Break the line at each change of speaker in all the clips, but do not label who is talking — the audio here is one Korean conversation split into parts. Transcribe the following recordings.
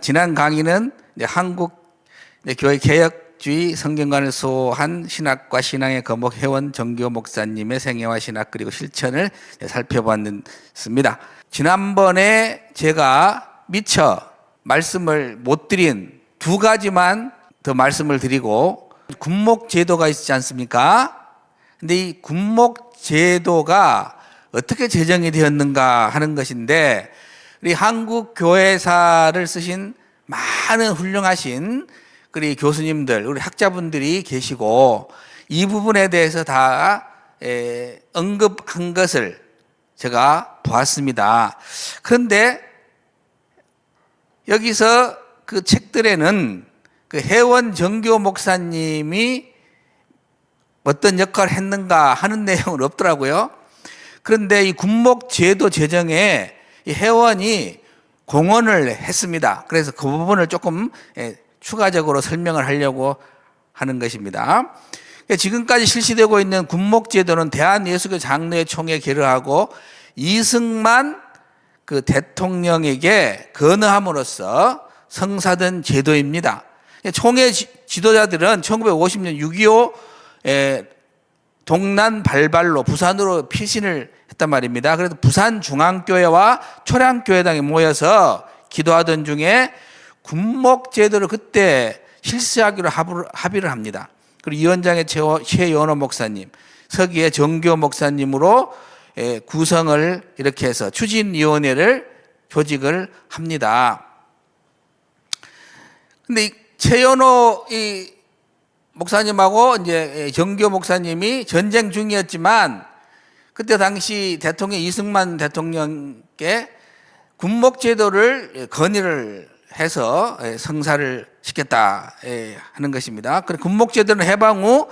지난 강의는 한국 교회 개혁주의 성경관을 수호한 신학과 신앙의 거목 회원 정교 목사님의 생애와 신학 그리고 실천을 살펴봤습니다. 지난번에 제가 미처 말씀을 못 드린 두 가지만 더 말씀을 드리고, 군목제도가 있지 않습니까? 근데 이 군목제도가 어떻게 제정이 되었는가 하는 것인데, 우리 한국 교회사를 쓰신 많은 훌륭하신 우리 교수님들, 우리 학자분들이 계시고, 이 부분에 대해서 다 언급한 것을 제가 보았습니다. 그런데 여기서 그 책들에는 그 해원 정교 목사님이 어떤 역할을 했는가 하는 내용은 없더라고요. 그런데 이 군목제도 제정에 이 회원이 공헌을 했습니다. 그래서 그 부분을 조금 추가적으로 설명을 하려고 하는 것입니다. 지금까지 실시되고 있는 군목제도는 대한예수교 장로회 총회 개를 이승만 그 대통령에게 건의함으로써 성사된 제도입니다. 총회 지도자들은 1950년 6.25 동란 발발로 부산으로 피신을 했단 말입니다. 그래서 부산중앙교회와 초량교회당에 모여서 기도하던 중에 군목제도를 그때 실시하기로 합의를 합니다. 그리고 위원장의 최연호 목사님, 서기의 정교 목사님으로 구성을 이렇게 해서 추진위원회를 조직을 합니다. 근데 이 최연호 목사님하고 이제 정교 목사님이 전쟁 중이었지만, 그때 당시 대통령 이승만 대통령께 군목제도를 건의를 해서 성사를 시켰다 하는 것입니다. 그리고 군목제도는 해방 후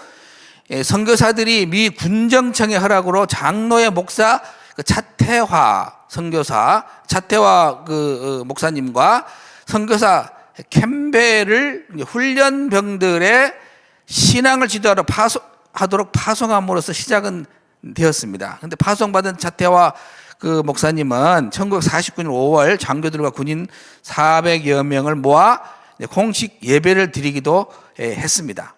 선교사들이 미 군정청의 허락으로 장로회 목사 차태화 선교사, 차태화 그 목사님과 선교사 캠벨을 훈련병들의 신앙을 지도하도록 파송함으로써 시작은 되었습니다. 그런데 파송받은 차태화 그 목사님은 1949년 5월 장교들과 군인 400여 명을 모아 공식 예배를 드리기도 했습니다.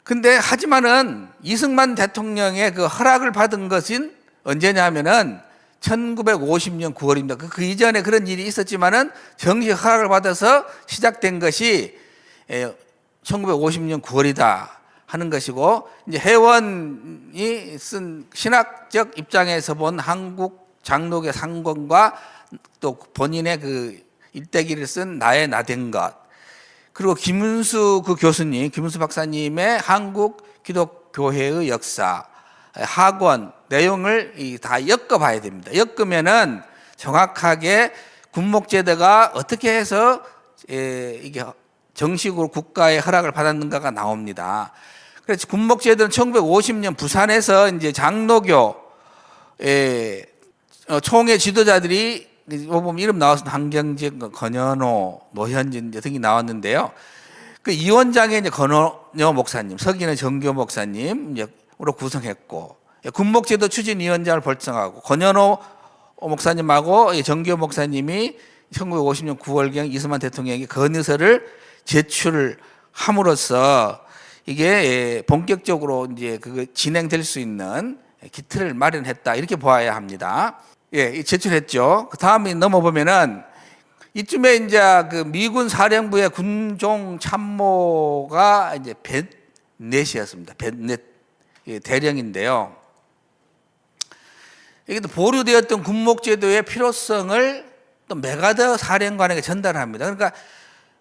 근데 하지만은 이승만 대통령의 그 허락을 받은 것은 언제냐면은 1950년 9월입니다. 그 이전에 그런 일이 있었지만은 정식 허락을 받아서 시작된 것이 1950년 9월이다 하는 것이고, 이제 회원이 쓴 신학적 입장에서 본 한국 장로교 상권과 또 본인의 그 일대기를 쓴 나의 나된 것, 그리고 김은수 그 교수님, 김은수 박사님의 한국 기독교회의 역사, 학원 내용을 다 엮어봐야 됩니다. 엮으면은 정확하게 군목제도가 어떻게 해서 이게 정식으로 국가의 허락을 받았는가가 나옵니다. 그래서 군목제도는 1950년 부산에서 이제 장로교 총회 지도자들이 보면 이름 나왔습니다. 한경직, 권현호, 노현진 등이 나왔는데요. 그 위원장에 이제 권현호 목사님, 서기는 정교 목사님으로 구성했고, 군목제도 추진위원장을 결정하고, 권현호 목사님하고 정교 목사님이 1950년 9월경 이승만 대통령에게 건의서를 제출을 함으로써 이게 본격적으로 이제 그 진행될 수 있는 기틀을 마련했다, 이렇게 보아야 합니다. 제출했죠. 그 다음에 넘어보면은 이쯤에 이제 그 미군 사령부의 군종 참모가 이제 벳넷이었습니다. 벳넷 대령인데요. 이게 또 보류되었던 군목제도의 필요성을 또 메가더 사령관에게 전달합니다. 그러니까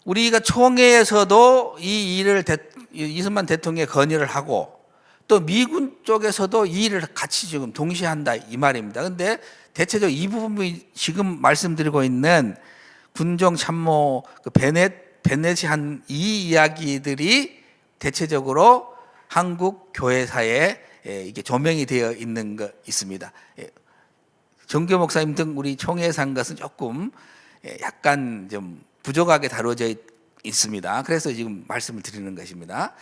우리가 총회에서도 이 일을 이승만 대통령에 건의를 하고, 또 미군 쪽에서도 이 일을 같이 지금 동시에 한다, 이 말입니다. 그런데 대체적으로 이 부분이 지금 말씀드리고 있는 군종 참모 그 베넷이 한 이 이야기들이 대체적으로 한국 교회사에 이게 조명이 되어 있는 거 있습니다. 정교 목사님 등 우리 총회에서 한 것은 조금 약간 좀 부족하게 다뤄져 있습니다. 그래서 지금 말씀을 드리는 것입니다.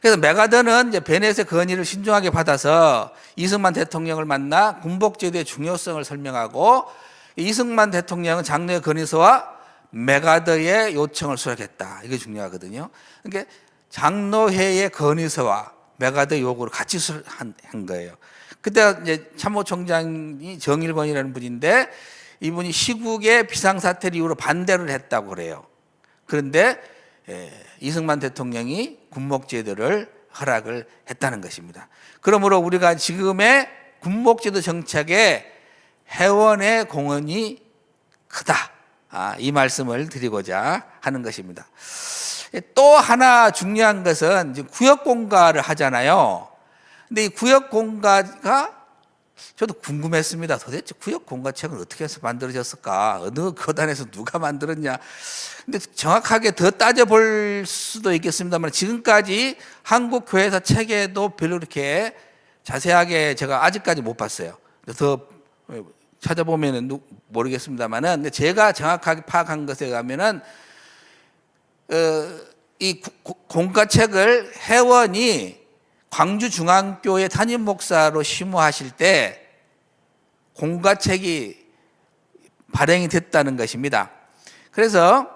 그래서 메가더는 이제 베넷의 건의를 신중하게 받아서 이승만 대통령을 만나 군복제도의 중요성을 설명하고, 이승만 대통령은 장로의 건의서와 메가더의 요청을 수락했다. 이게 중요하거든요. 그러니까 장로회의 건의서와 메가더 요구를 같이 수락한 거예요. 그때 이제 참모총장이 정일권이라는 분인데 이분이 시국의 비상사태를 이유로 반대를 했다고 그래요. 그런데 이승만 대통령이 군목제도를 허락을 했다는 것입니다. 그러므로 우리가 지금의 군목제도 정책에 회원의 공헌이 크다. 이 말씀을 드리고자 하는 것입니다. 또 하나 중요한 것은 구역공가를 하잖아요. 근데 이 구역공가가 저도 궁금했습니다. 도대체 구역공가책은 어떻게 해서 만들어졌을까? 어느 교단에서 누가 만들었냐? 근데 정확하게 더 따져볼 수도 있겠습니다만 지금까지 한국 교회사 책에도 별로 이렇게 자세하게 제가 아직까지 못 봤어요. 더 찾아보면은 모르겠습니다만은 제가 정확하게 파악한 것에 의하면은 이 공가책을 회원이 광주중앙교회 담임 목사로 심호하실 때 공가책이 발행이 됐다는 것입니다. 그래서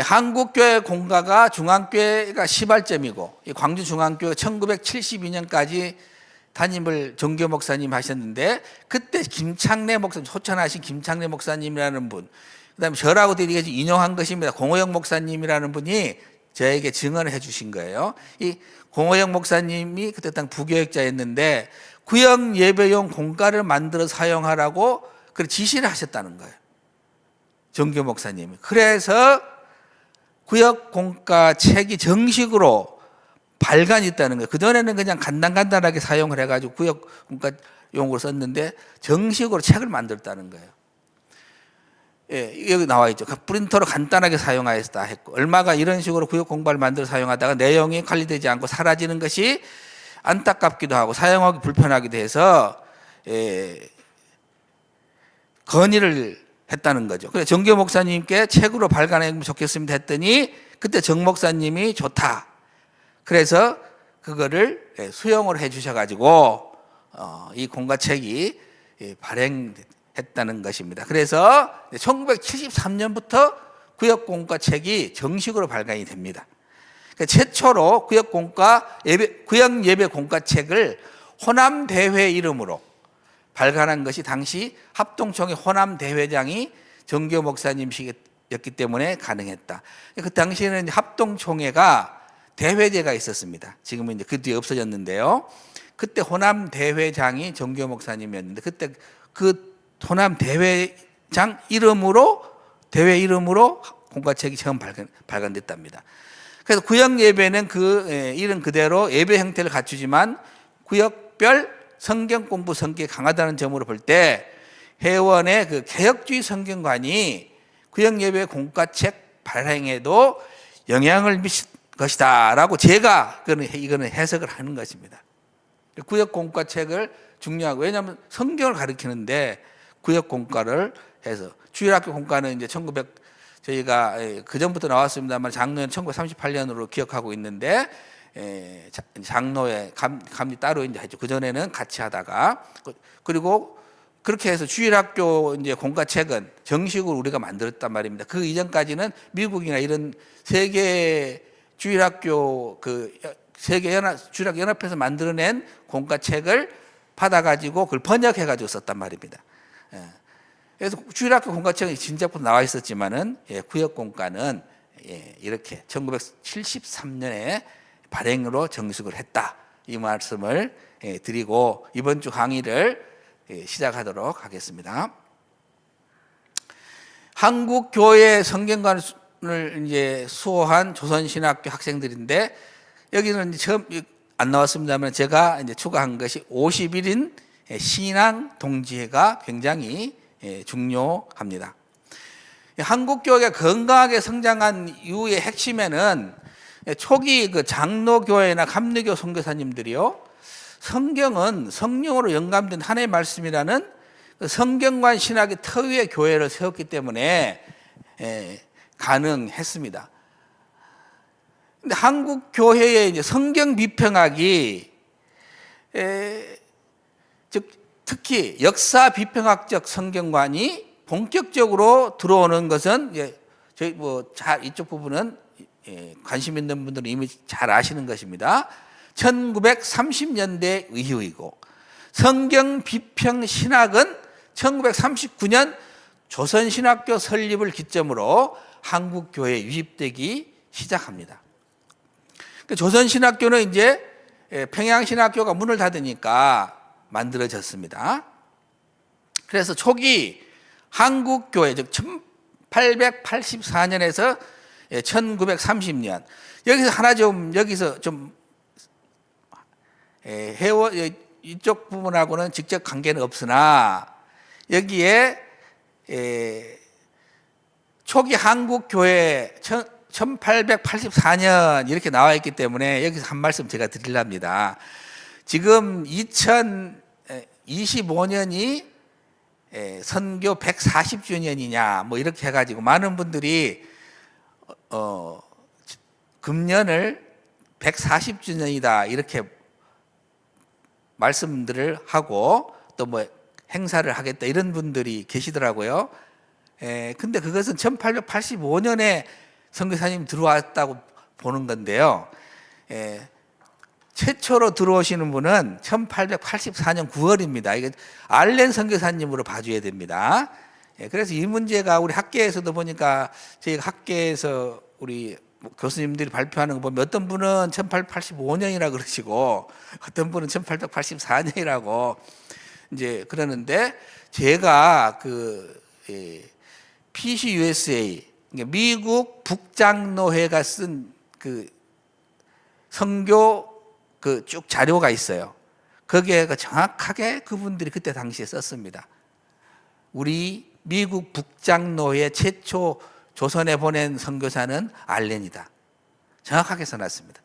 한국교회 공가가 중앙교회가 시발점이고 광주중앙교회 1972년까지 담임을 정교 목사님 하셨는데 그때 김창래 목사님, 소천하신 김창래 목사님이라는 분, 그다음에 저라고 드리게 인용한 것입니다. 공호영 목사님이라는 분이 저에게 증언을 해주신 거예요. 이 공호영 목사님이 그때 당 부교역자였는데 구역 예배용 공가를 만들어 사용하라고 그 지시를 하셨다는 거예요. 정교 목사님이. 그래서 구역 공가 책이 정식으로 발간이 있다는 거예요. 그전에는 그냥 간단하게 사용을 해가지고 구역 공가용으로 썼는데 정식으로 책을 만들었다는 거예요. 여기 나와 있죠. 프린터로 간단하게 사용하였다 했고, 얼마가 이런 식으로 구역 공가를 만들어 사용하다가 내용이 관리되지 않고 사라지는 것이 안타깝기도 하고 사용하기 불편하기도 해서 건의를 했다는 거죠. 그래서 정교 목사님께 책으로 발간하면 좋겠습니다 했더니 그때 정 목사님이 좋다. 그래서 그거를 수용을 해 주셔가지고 이 공가책이 발행했다는 것입니다. 그래서 1973년부터 구역공가책이 정식으로 발간이 됩니다. 최초로 구역 예배 공가책을 호남대회 이름으로 발간한 것이 당시 합동총회 호남대회장이 정교 목사님이셨기 때문에 가능했다. 그 당시에는 합동총회가 대회제가 있었습니다. 지금은 이제 그 뒤에 없어졌는데요. 그때 호남대회장이 정교 목사님이었는데 그때 그 호남대회장 이름으로 대회 이름으로 공가책이 처음 발간됐답니다. 그래서 구역 예배는 그 이름 그대로 예배 형태를 갖추지만 구역별 성경 공부 성격이 강하다는 점으로 볼 때 회원의 그 개혁주의 성경관이 구역 예배 공가책 발행에도 영향을 미칠 것이다라고 제가 이거는 해석을 하는 것입니다. 구역 공가책을 중요하고 왜냐하면 성경을 가르치는데 구역 공가를 해서 주일학교 공가는 이제 저희가 그 전부터 나왔습니다만 장로는 1938년으로 기억하고 있는데 장로의 감리 따로 이제 했죠. 그 전에는 같이 하다가 그리고 그렇게 해서 주일학교 이제 공가책은 정식으로 우리가 만들었단 말입니다. 그 이전까지는 미국이나 이런 세계 주일학교 주일학교 연합회에서 만들어낸 공가책을 받아가지고 그걸 번역해가지고 썼단 말입니다. 그래서 주일학교 공가책은 진작부터 나와 있었지만은 구역 공가는 이렇게 1973년에 발행으로 정식을 했다. 이 말씀을 드리고 이번 주 강의를 시작하도록 하겠습니다. 한국 교회 성경관을 이제 수호한 조선신학교 학생들인데 여기는 처음 안 나왔습니다만 제가 이제 추가한 것이 51인 신앙 동지회가 굉장히 중요합니다. 한국 교회가 건강하게 성장한 이유의 핵심에는 초기 그 장로교회나 감리교 선교사님들이요, 성경은 성령으로 영감된 하나님의 말씀이라는 성경관 신학의 터 위에 교회를 세웠기 때문에 가능했습니다. 근데 한국 교회의 이제 성경 비평학이 즉 특히 역사 비평학적 성경관이 본격적으로 들어오는 것은 저희 이쪽 부분은 관심 있는 분들은 이미 잘 아시는 것입니다. 1930년대 이후이고 성경 비평 신학은 1939년 조선신학교 설립을 기점으로 한국 교회에 유입되기 시작합니다. 조선신학교는 이제 평양신학교가 문을 닫으니까 만들어졌습니다. 그래서 초기 한국교회, 즉 1884년에서 1930년 여기서 좀 이쪽 부분하고는 직접 관계는 없으나 여기에 초기 한국교회 1884년 이렇게 나와 있기 때문에 여기서 한 말씀 제가 드리랍니다. 지금 2025년이 선교 140주년이냐 뭐 이렇게 해가지고 많은 분들이 금년을 140주년이다 이렇게 말씀들을 하고 또 뭐 행사를 하겠다 이런 분들이 계시더라고요. 근데 그것은 1885년에 선교사님 들어왔다고 보는 건데요. 최초로 들어오시는 분은 1884년 9월입니다. 이게 알렌 선교사님으로 봐줘야 됩니다. 그래서 이 문제가 우리 학계에서도 보니까 저희 학계에서 우리 교수님들이 발표하는 거 보면 어떤 분은 1885년이라 그러시고 어떤 분은 1884년이라고 이제 그러는데 제가 PCUSA 미국 북장로회가 쓴 선교 쭉 자료가 있어요. 거기에 정확하게 그분들이 그때 당시에 썼습니다. 우리 미국 북장로회 최초 조선에 보낸 선교사는 알렌이다. 정확하게 써놨습니다.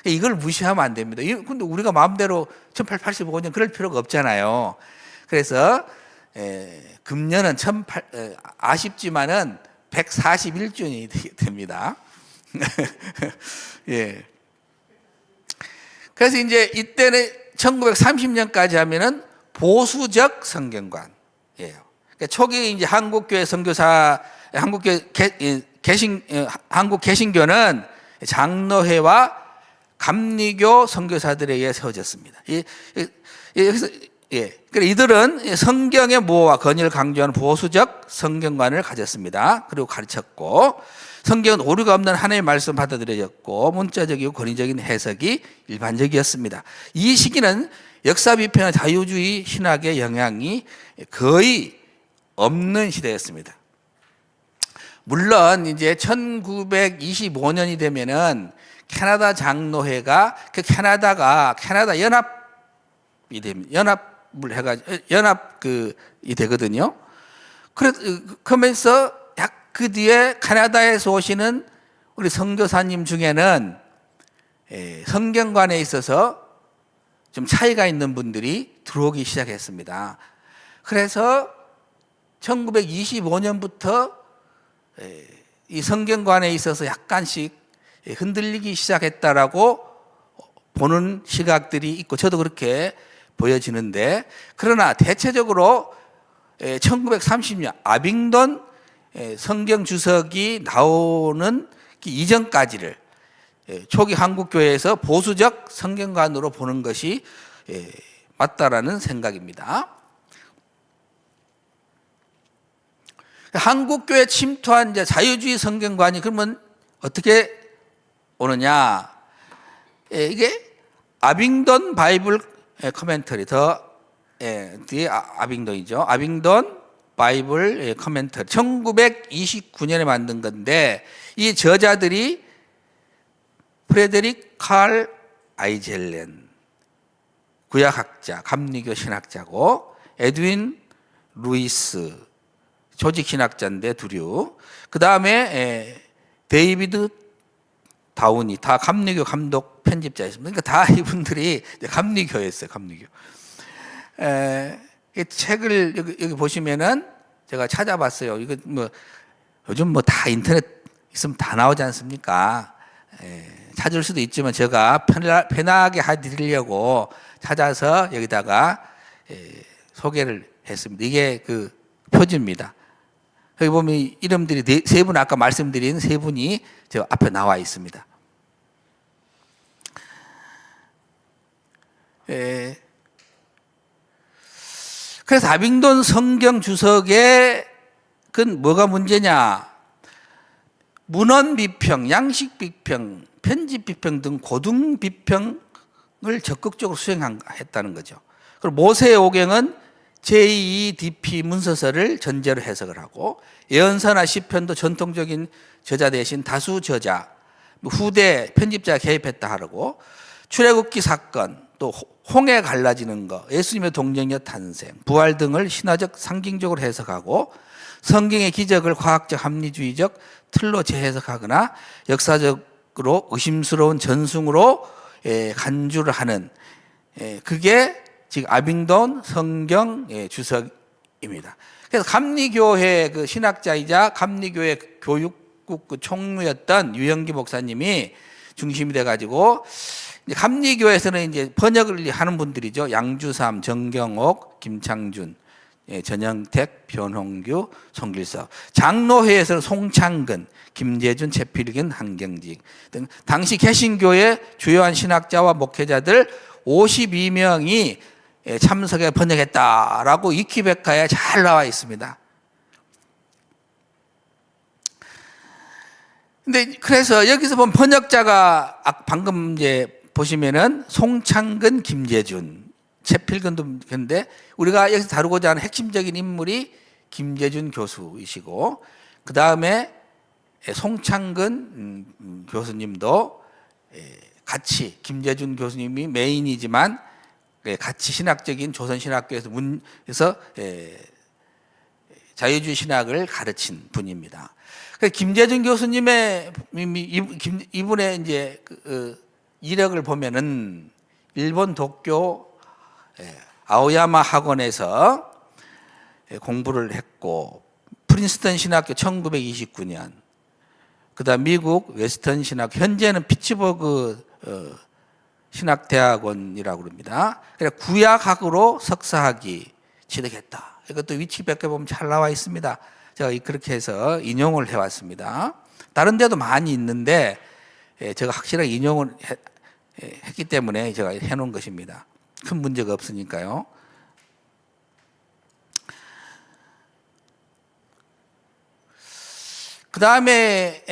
이걸 무시하면 안 됩니다. 근데 우리가 마음대로 1885년 그럴 필요가 없잖아요. 그래서 금년은 아쉽지만은 141주년이 됩니다. 예. 그래서 이제 이때는 1930년까지 하면은 보수적 성경관이에요. 그러니까 초기 이제 한국교회 선교사, 한국 개신교는 장로회와 감리교 선교사들에 의해 세워졌습니다. 그래서 이들은 성경의 모호와 건의를 강조하는 보수적 성경관을 가졌습니다. 그리고 가르쳤고 성경은 오류가 없는 하나님의 말씀 받아들여졌고 문자적이고 권위적인 해석이 일반적이었습니다. 이 시기는 역사 비평의 자유주의 신학의 영향이 거의 없는 시대였습니다. 물론 이제 1925년이 되면은 캐나다 장로회가 캐나다 연합이 됩니다. 연합을 해가지고 이 되거든요. 그러면서 그 뒤에 캐나다에서 오시는 우리 선교사님 중에는 성경관에 있어서 좀 차이가 있는 분들이 들어오기 시작했습니다. 그래서 1925년부터 이 성경관에 있어서 약간씩 흔들리기 시작했다라고 보는 시각들이 있고 저도 그렇게 보여지는데 그러나 대체적으로 1930년 아빙돈 성경 주석이 나오는 이전까지를 초기 한국교회에서 보수적 성경관으로 보는 것이 맞다라는 생각입니다. 한국교회 침투한 이제 자유주의 성경관이 그러면 어떻게 오느냐? 이게 아빙돈 바이블 커멘터리 뒤에 아빙돈이죠. 아빙돈 바이블 커멘터리 1929년에 만든 건데 이 저자들이 프레데릭 칼 아이젤렌 구약학자, 감리교 신학자고 에드윈 루이스 조직신학자인데 두류. 그 다음에 데이비드 다우니 다 감리교 감독 편집자였습니다. 그러니까 다 이분들이 감리교였어요. 감리교. 이 책을 여기 보시면은 제가 찾아봤어요. 이거 요즘 다 인터넷 있으면 다 나오지 않습니까? 찾을 수도 있지만 제가 편하게 해드리려고 찾아서 여기다가 소개를 했습니다. 이게 그 표지입니다. 여기 보면 이름들이 세 분, 아까 말씀드린 세 분이 저 앞에 나와 있습니다. 그래서 아빙돈 성경 주석의 그 뭐가 문제냐? 문헌 비평, 양식 비평, 편집 비평 등 고등 비평을 적극적으로 수행했다는 거죠. 그리고 모세오경은 제2DP 문서서를 전제로 해석을 하고, 예언서나 시편도 전통적인 저자 대신 다수 저자, 후대 편집자가 개입했다 하고, 출애굽기 사건, 또 홍해 갈라지는 것, 예수님의 동정녀 탄생, 부활 등을 신화적 상징적으로 해석하고, 성경의 기적을 과학적 합리주의적 틀로 재해석하거나 역사적으로 의심스러운 전승으로 간주를 하는, 그게 지금 아빙돈 성경 주석입니다. 그래서 감리교회 그 신학자이자 감리교회 교육국 그 총무였던 유영기 목사님이 중심이 돼가지고, 감리교회에서는 이제 번역을 하는 분들이죠. 양주삼, 정경옥, 김창준, 전영택, 변홍규, 송길석. 장로회에서는 송창근, 김재준, 최필근, 한경직 등 당시 개신교의 주요한 신학자와 목회자들 52명이 참석에 번역했다라고 위키백과에 잘 나와 있습니다. 근데 그래서 여기서 보면 번역자가 방금 이제 보시면은 송창근, 김재준, 최필근도 근데 우리가 여기서 다루고자 하는 핵심적인 인물이 김재준 교수이시고, 그 다음에 송창근 교수님도 같이, 김재준 교수님이 메인이지만 같이 신학적인 조선신학교에서 자유주의 신학을 가르친 분입니다. 김재준 교수님의 이분의 이제 이력을 보면은 일본 도쿄 아오야마 학원에서 공부를 했고, 프린스턴 신학교 1929년, 그다음 미국 웨스턴 신학, 현재는 피츠버그 신학대학원이라고 그럽니다. 그래서 구약학으로 석사학위 취득했다. 이것도 위키백과에 보면 잘 나와 있습니다. 제가 그렇게 해서 인용을 해왔습니다. 다른 데도 많이 있는데 제가 확실하게 인용을 했기 때문에 제가 해놓은 것입니다. 큰 문제가 없으니까요. 그 다음에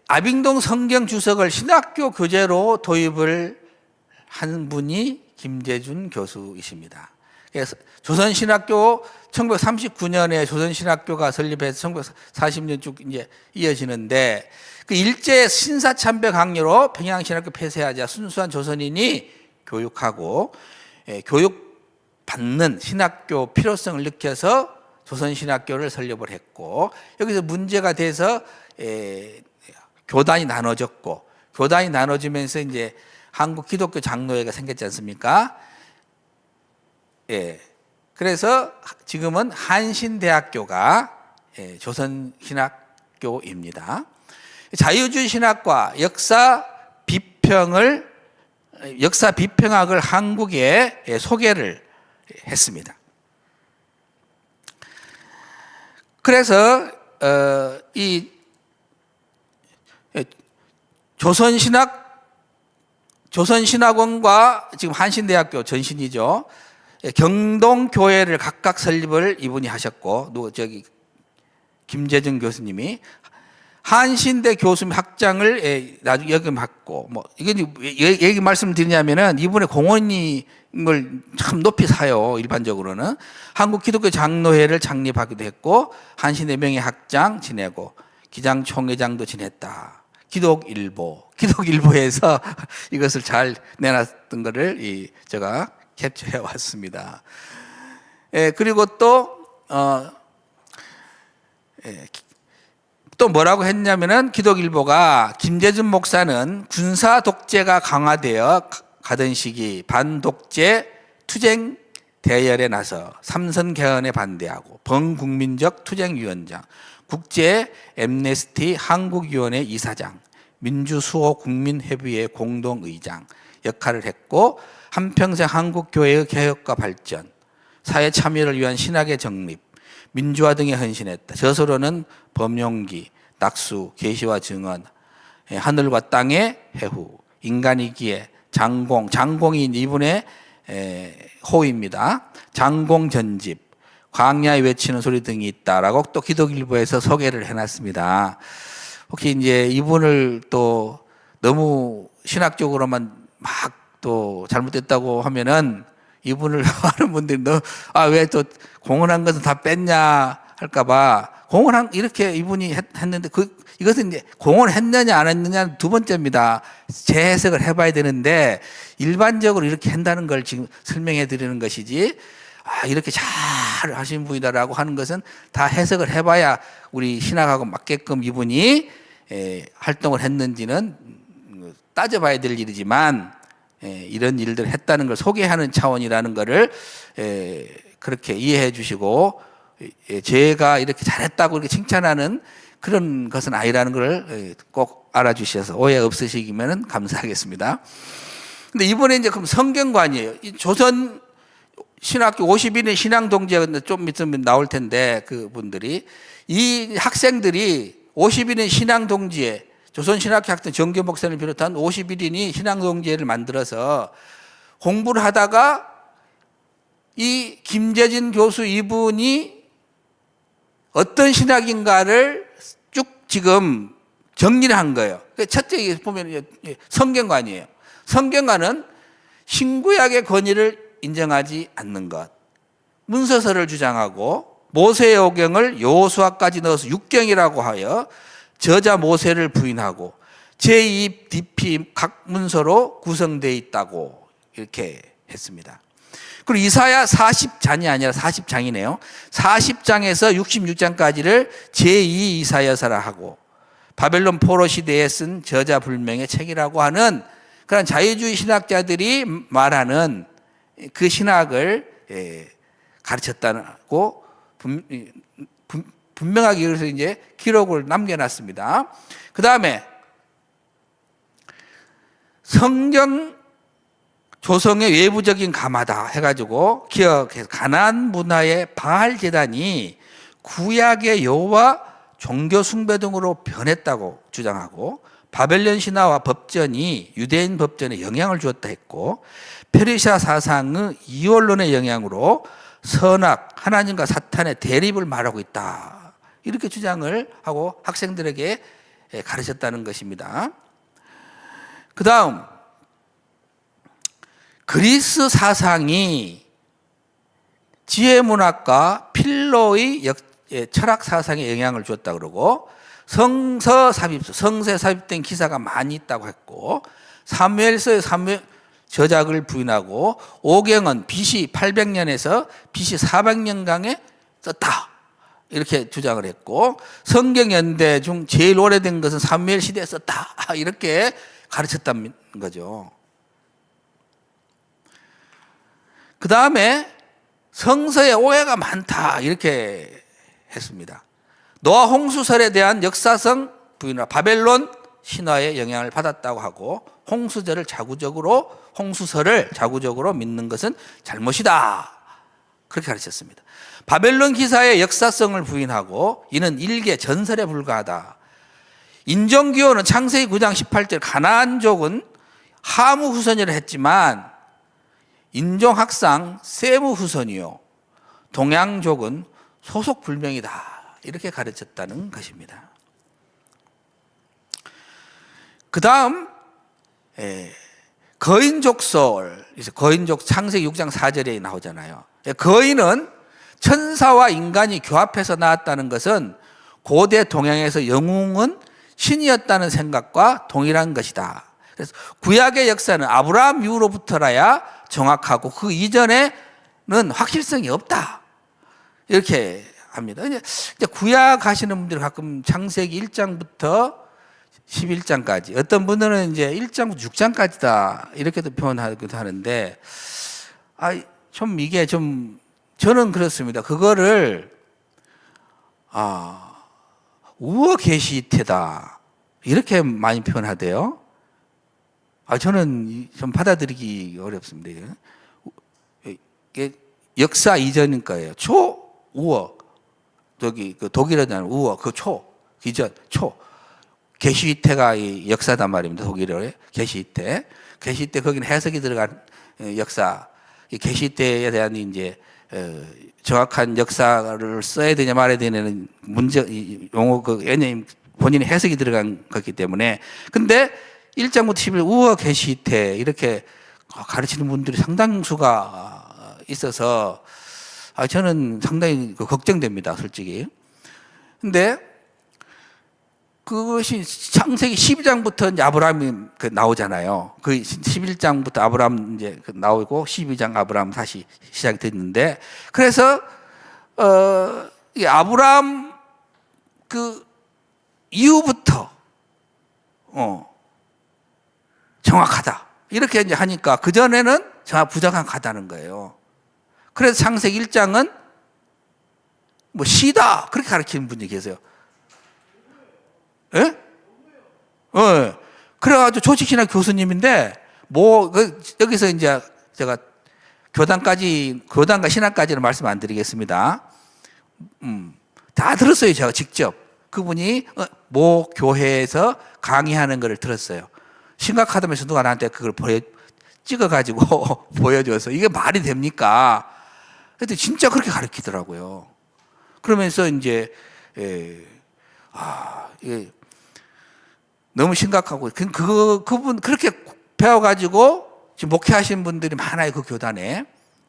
아빙동 성경 주석을 신학교 교재로 도입을 한 분이 김재준 교수이십니다. 그래서 조선신학교 1939년에 조선신학교가 설립해서 1940년 쭉 이제 이어지는데, 그 일제 신사참배 강요로 평양신학교 폐쇄하자 순수한 조선인이 교육하고 교육받는 신학교 필요성을 느껴서 조선신학교를 설립을 했고, 여기서 문제가 돼서 교단이 나눠졌고, 교단이 나눠지면서 이제 한국 기독교 장로회가 생겼지 않습니까? 그래서 지금은 한신대학교가 조선신학교입니다. 자유주의 신학과 역사 비평학을 한국에 소개를 했습니다. 그래서 이 조선신학원과 지금 한신대학교 전신이죠. 경동교회를 각각 설립을 이분이 하셨고, 김재준 교수님이 한신대 교수님 학장을 나중에 역임받고, 이게 얘기 말씀드리냐면은 이분의 공헌임을 참 높이 사요. 일반적으로는 한국 기독교 장로회를 창립하기도 했고, 한신대 명예학장 지내고 기장총회장도 지냈다. 기독일보에서 이것을 잘 내놨던 것을 제가 캡처해 왔습니다. 그리고 또 뭐라고 했냐면은, 기독일보가 김재준 목사는 군사 독재가 강화되어 가던 시기 반독재 투쟁 대열에 나서 삼선 개헌에 반대하고 범국민적 투쟁위원장, 국제 엠네스티 한국위원회 이사장, 민주수호 국민회의회 공동의장 역할을 했고, 한평생 한국교회의 개혁과 발전, 사회 참여를 위한 신학의 정립, 민주화 등에 헌신했다. 저서로는 범용기, 낙수, 계시와 증언, 하늘과 땅의 해후, 인간이기에, 장공, 장공이 이분의 호입니다. 장공 전집, 광야에 외치는 소리 등이 있다라고 또 기독일보에서 소개를 해놨습니다. 혹시 이제 이분을 또 너무 신학적으로만 막 또 잘못됐다고 하면은 이분을 하는 분들이 왜 또 공헌한 것은 다 뺐냐 할까봐 공헌한 이렇게 이분이 했는데 이것은 이제 공헌했느냐 안 했느냐 두 번째입니다. 재해석을 해봐야 되는데 일반적으로 이렇게 한다는 걸 지금 설명해 드리는 것이지 이렇게 잘 하신 분이다라고 하는 것은 다 해석을 해봐야 우리 신학하고 맞게끔 이분이 활동을 했는지는 따져봐야 될 일이지만 이런 일들을 했다는 걸 소개하는 차원이라는 것을 그렇게 이해해 주시고 제가 이렇게 잘했다고 이렇게 칭찬하는 그런 것은 아니라는 걸 꼭 알아주셔서 오해 없으시기면 감사하겠습니다. 근데 이번에 이제 그럼 성경관이에요. 조선 신학교 50인의 신앙동지가 좀 있으면 나올 텐데 그분들이 이 학생들이 50인의 신앙동지에 조선신학교 학생 정교 목사를 비롯한 51인이 신앙동지회를 만들어서 공부를 하다가 이 김재진 교수 이분이 어떤 신학인가를 쭉 지금 정리를 한 거예요. 첫째 보면 성경관이에요. 성경관은 신구약의 권위를 인정하지 않는 것, 문서서를 주장하고 모세의 오경을 여호수아까지 넣어서 육경이라고 하여 저자 모세를 부인하고 제2, DP 각 문서로 구성되어 있다고 이렇게 했습니다. 그리고 이사야 40장이 아니라 40장이네요. 40장에서 66장까지를 제2 이사야서라 하고 바벨론 포로 시대에 쓴 저자 불명의 책이라고 하는 그런 자유주의 신학자들이 말하는 그 신학을 가르쳤다고 분명하게 그래서 이제 기록을 남겨놨습니다. 그 다음에 성경 조성의 외부적인 가마다 해가지고 기억해서 가나안 문화의 바알 제단이 구약의 여호와 종교 숭배 등으로 변했다고 주장하고 바벨론 신화와 법전이 유대인 법전에 영향을 주었다 했고 페르시아 사상의 이원론의 영향으로 선악, 하나님과 사탄의 대립을 말하고 있다. 이렇게 주장을 하고 학생들에게 가르쳤다는 것입니다. 그 다음 그리스 사상이 지혜문학과 필로의 철학 사상에 영향을 주었다 그러고 성서 삽입, 성서에 삽입된 기사가 많이 있다고 했고 사무엘서의 저작을 부인하고 오경은 BC 800년에서 BC 400년경에 썼다. 이렇게 주장을 했고 성경 연대 중 제일 오래된 것은 사무엘 시대에 썼다. 이렇게 가르쳤다는 거죠. 그 다음에 성서에 오해가 많다. 이렇게 했습니다. 노아 홍수설에 대한 역사성 부인과 바벨론 신화의 영향을 받았다고 하고 홍수설을 자구적으로 믿는 것은 잘못이다. 그렇게 가르쳤습니다. 바벨론 기사의 역사성을 부인하고 이는 일개 전설에 불과하다. 인종기호는 창세기 9장 18절 가나안족은 하무 후손이라 했지만 인종학상 세무 후손이요 동양족은 소속 불명이다. 이렇게 가르쳤다는 것입니다. 그 다음 거인족설, 거인족 창세기 6장 4절에 나오잖아요. 거인은 천사와 인간이 교합해서 나왔다는 것은 고대 동양에서 영웅은 신이었다는 생각과 동일한 것이다. 그래서 구약의 역사는 아브라함 이후로부터라야 정확하고 그 이전에는 확실성이 없다. 이렇게 합니다. 이제 구약 하시는 분들 가끔 창세기 1장부터 11장까지 어떤 분들은 이제 1장부터 6장까지다 이렇게도 표현하기도 하는데 좀 이게 좀 저는 그렇습니다. 그거를 우어 계시태다 이렇게 많이 표현하대요. 저는 좀 받아들이기 어렵습니다. 이게 역사 이전인 거예요. 초우어. 저기 그 독일에 대한 우어 그 초 이전 초 게시히테가 이 역사단 말입니다. 독일어의 게시히테. 게시히테 거기는 해석이 들어간 역사. 이 게시히테에 대한 이제 정확한 역사를 써야 되냐 말아야 되냐는 문제 용어 그 왜냐면 본인의 해석이 들어간 거기 때문에. 근데 1장부터 11 우어 게시히테 이렇게 가르치는 분들이 상당수가 있어서 저는 상당히 걱정됩니다, 솔직히. 근데 그것이 창세기 12장부터 이제 아브라함이 나오잖아요. 그 11장부터 아브라함 이제 나오고 12장 아브라함 다시 시작이 됐는데, 그래서 이 아브라함 그 이후부터 정확하다 이렇게 이제 하니까 그 전에는 정확 부정확하다는 거예요. 그래서 창세기 1장은 뭐 시다 그렇게 가르치는 분이 계세요. 예? 그래가지고 조직신학 교수님인데 여기서 이제 제가 교단과 신학까지는 말씀 안 드리겠습니다. 다 들었어요, 제가 직접. 그분이 모 교회에서 강의하는 것을 들었어요. 심각하다면서 누가 나한테 그걸 찍어가지고 보여줘서 이게 말이 됩니까? 근데 진짜 그렇게 가르치더라고요. 그러면서 이제 이게 너무 심각하고 그분 그렇게 배워가지고 지금 목회하시는 분들이 많아요. 그 교단에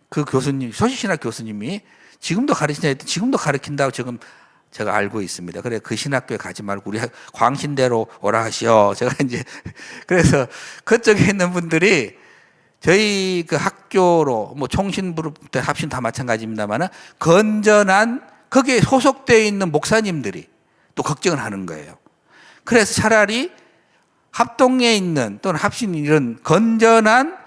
그 교수님 소식신학 교수님이 지금도 가르친다고 지금 제가 알고 있습니다. 그래 그 신학교에 가지 말고 우리 광신대로 오라 하시오. 제가 이제 그래서 그쪽에 있는 분들이 저희 그 학교로 뭐 총신부로 합신 다 마찬가지입니다만은 건전한 거기에 소속되어 있는 목사님들이 또 걱정을 하는 거예요. 그래서 차라리 합동에 있는 또는 합신 이런 건전한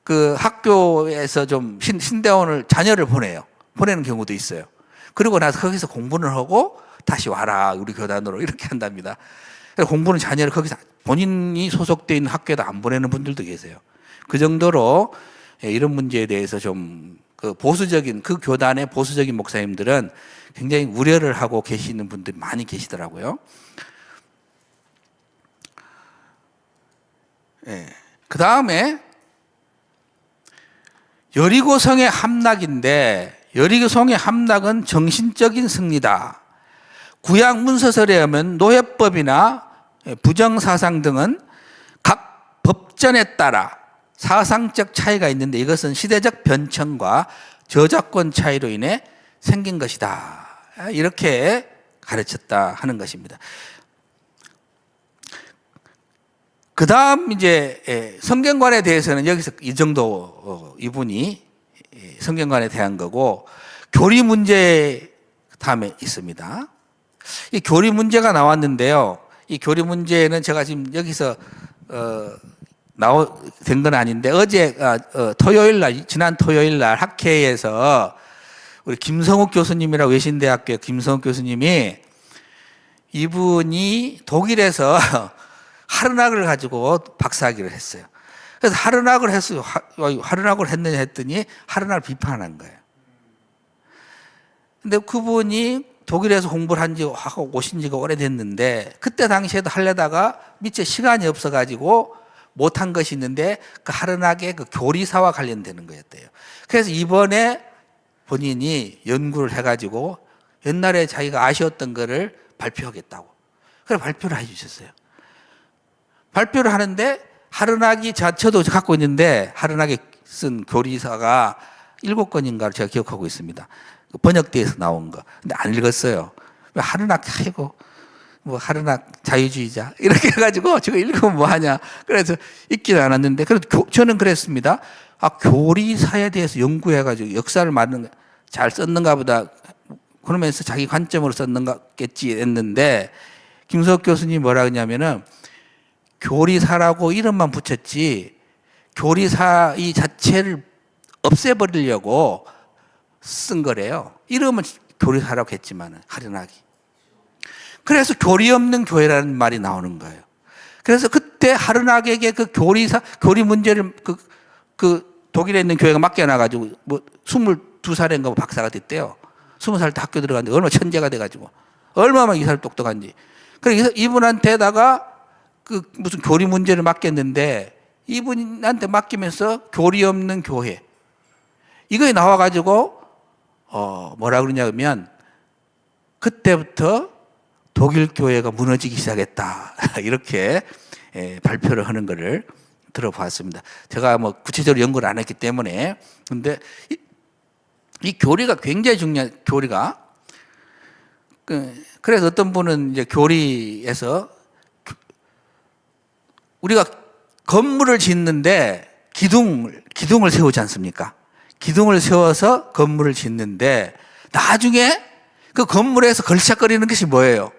그 학교에서 좀 신대원을 자녀를 보내는 경우도 있어요. 그리고 나서 거기서 공부를 하고 다시 와라 우리 교단으로 이렇게 한답니다. 공부는 자녀를 거기서 본인이 소속되어 있는 학교에다 안 보내는 분들도 계세요. 그 정도로 이런 문제에 대해서 좀 그 보수적인 그 교단의 보수적인 목사님들은 굉장히 우려를 하고 계시는 분들이 많이 계시더라고요. 그 다음에 여리고성의 함락인데 여리고성의 함락은 정신적인 승리다. 구약 문서설에 의하면 노예법이나 부정사상 등은 각 법전에 따라 사상적 차이가 있는데 이것은 시대적 변천과 저작권 차이로 인해 생긴 것이다. 이렇게 가르쳤다 하는 것입니다. 그 다음 이제 성경관에 대해서는 여기서 이 정도 이분이 성경관에 대한 거고, 교리 문제 다음에 있습니다. 이 교리 문제가 나왔는데요. 이 교리 문제는 제가 지금 여기서 된 건 아닌데 어제 지난 토요일 날 학회에서 우리 김성욱 교수님이라고 외신대학교 김성욱 교수님이 이분이 독일에서 하르낙을 가지고 박사학위를 했어요. 그래서 하르낙을 했느냐 했더니 하르낙을 비판한 거예요. 근데 그분이 독일에서 공부를 하고 오신 지가 오래됐는데 그때 당시에도 하려다가 밑에 시간이 없어가지고 못한 것이 있는데 그 하르낙의 그 교리사와 관련되는 거였대요. 그래서 이번에 본인이 연구를 해가지고 옛날에 자기가 아쉬웠던 거를 발표하겠다고. 그래서 발표를 해주셨어요. 발표를 하는데 하르낙이 저도 갖고 있는데 하르낙이 쓴 교리사가 7권인가를 제가 기억하고 있습니다. 번역대에서 나온 거. 근데 안 읽었어요. 하르낙 아이고 뭐 하르낙 자유주의자 이렇게 해가지고 지금 읽으면 뭐 하냐. 그래서 읽지는 않았는데 그래도 저는 그랬습니다. 교리사에 대해서 연구해가지고 역사를 잘 썼는가 보다 그러면서 자기 관점으로 썼는가겠지 했는데 김석욱 교수님이 뭐라 그러냐면은 교리사라고 이름만 붙였지 교리사 이 자체를 없애버리려고 쓴 거래요. 이름은 교리사라고 했지만 하르낙이. 그래서 교리 없는 교회라는 말이 나오는 거예요. 그래서 그때 하르낙에게 그 교리 문제를 그 독일에 있는 교회가 맡겨놔가지고 뭐 22살인가 박사가 됐대요. 20살 때 학교 들어갔는데 얼마나 천재가 돼가지고 얼마나 이 사람 똑똑한지. 그래서 이분한테다가 그 무슨 교리 문제를 맡겼는데 이분한테 맡기면서 교리 없는 교회 이거에 나와가지고 뭐라 그러냐면 그때부터 독일 교회가 무너지기 시작했다 이렇게 발표를 하는 것을 들어봤습니다. 제가 뭐 구체적으로 연구를 안 했기 때문에 근데 이 교리가 굉장히 중요한 교리가 그래서 어떤 분은 이제 교리에서 우리가 건물을 짓는데 기둥을 세우지 않습니까? 기둥을 세워서 건물을 짓는데 나중에 그 건물에서 걸작거리는 것이 뭐예요?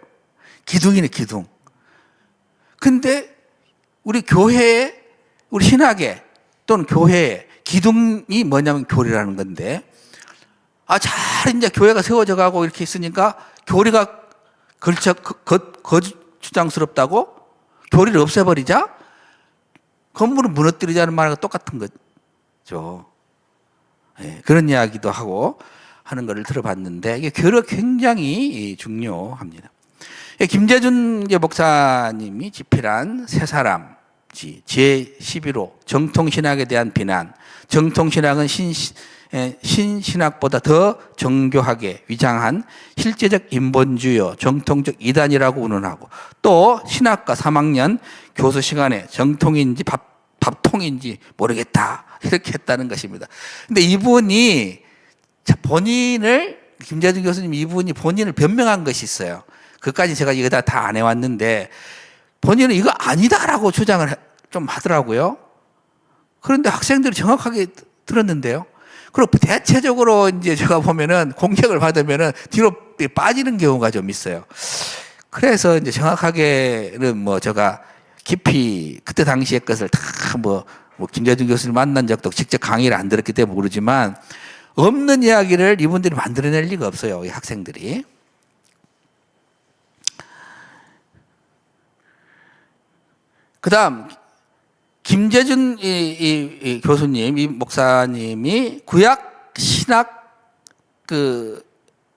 기둥이네, 기둥. 근데 우리 교회에, 우리 신학에 또는 교회에 기둥이 뭐냐면 교리라는 건데 잘 이제 교회가 세워져 가고 이렇게 있으니까 교리가 거추장스럽다고 교리를 없애버리자 건물을 무너뜨리자는 말과 똑같은 거죠. 네, 그런 이야기도 하고 하는 것을 들어봤는데 이게 교리가 굉장히 중요합니다. 김재준 목사님이 집필한 세 사람 제11호 정통신학에 대한 비난. 정통신학은 신신학보다 더 정교하게 위장한 실제적 인본주의, 정통적 이단이라고 운운하고 또 신학과 3학년 교수 시간에 정통인지 밥통인지 모르겠다 이렇게 했다는 것입니다. 근데 이분이 김재준 교수님 이분이 본인을 변명한 것이 있어요. 그까지 제가 이거 다 안 해왔는데 본인은 이거 아니다라고 주장을 좀 하더라고요. 그런데 학생들이 정확하게 들었는데요. 그리고 대체적으로 이제 제가 보면은 공격을 받으면은 뒤로 빠지는 경우가 좀 있어요. 그래서 이제 정확하게는 뭐 제가 깊이 그때 당시의 것을 다 뭐 김재준 교수를 만난 적도 직접 강의를 안 들었기 때문에 모르지만 없는 이야기를 이분들이 만들어낼 리가 없어요. 이 학생들이. 그 다음 김재준 이 교수님, 이 목사님이 구약 신학 그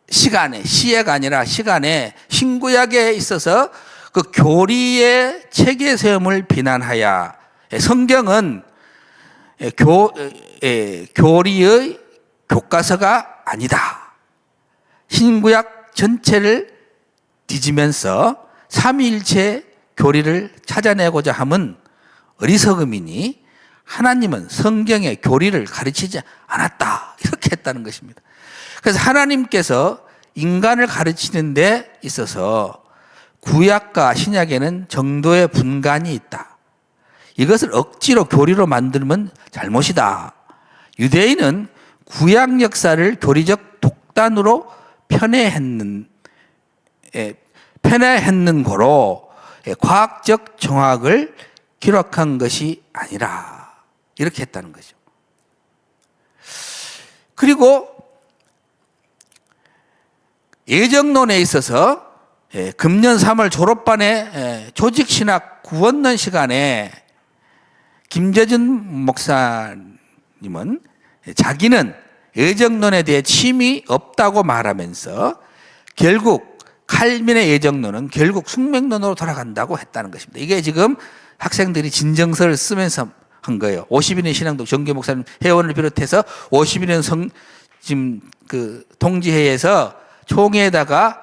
시간에 시해가 아니라 시간에 신구약에 있어서 그 교리의 체계 세움을 비난하여 성경은 교리의 교과서가 아니다. 신구약 전체를 뒤지면서 삼위일체 교리를 찾아내고자 함은 어리석음이니 하나님은 성경의 교리를 가르치지 않았다. 이렇게 했다는 것입니다. 그래서 하나님께서 인간을 가르치는 데 있어서 구약과 신약에는 정도의 분간이 있다. 이것을 억지로 교리로 만들면 잘못이다. 유대인은 구약 역사를 교리적 독단으로 편애했는 고로 과학적 정확을 기록한 것이 아니라 이렇게 했다는 거죠. 그리고 예정론에 있어서 금년 3월 졸업반의 조직신학 구원론 시간에 김재준 목사님은 자기는 예정론에 대해 침이 없다고 말하면서 결국 칼빈의 예정론은 결국 숙명론으로 돌아간다고 했다는 것입니다. 이게 지금 학생들이 진정서를 쓰면서 한 거예요. 50인의 신앙독 정교 목사님 회원을 비롯해서 50인의 지금 그 동지회에서 총회에다가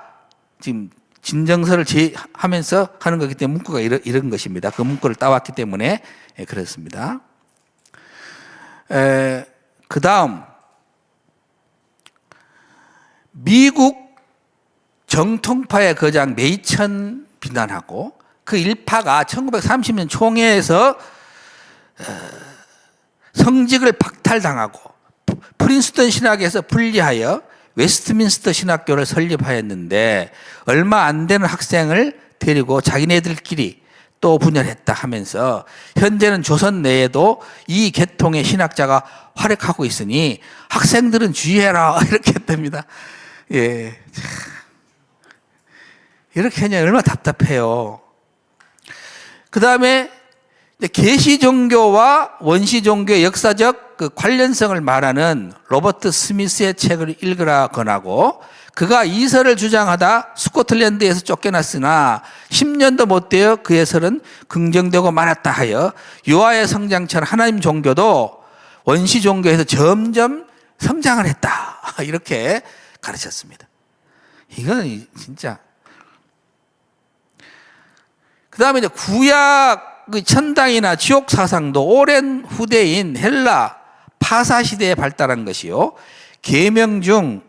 지금 진정서를 하면서 하는 거기 때문에 문구가 이런 것입니다. 그 문구를 따왔기 때문에 그렇습니다. 그 다음 미국 정통파의 거장 메이천 비난하고 그 일파가 1930년 총회에서 성직을 박탈당하고 프린스턴 신학에서 분리하여 웨스트민스터 신학교를 설립하였는데 얼마 안 되는 학생을 데리고 자기네들끼리 또 분열했다 하면서 현재는 조선 내에도 이 계통의 신학자가 활약하고 있으니 학생들은 주의해라 이렇게 했답니다. 예, 이렇게 하냐 얼마나 답답해요. 그 다음에 계시 종교와 원시 종교의 역사적 그 관련성을 말하는 로버트 스미스의 책을 읽으라 권하고, 그가 이설을 주장하다 스코틀랜드에서 쫓겨났으나 10년도 못 되어 그의 설은 긍정되고 말았다 하여 유아의 성장처럼 하나님 종교도 원시 종교에서 점점 성장을 했다, 이렇게 가르쳤습니다. 이건 진짜. 그 다음에 이제 구약 천당이나 지옥 사상도 오랜 후대인 헬라 파사 시대에 발달한 것이요, 계명 중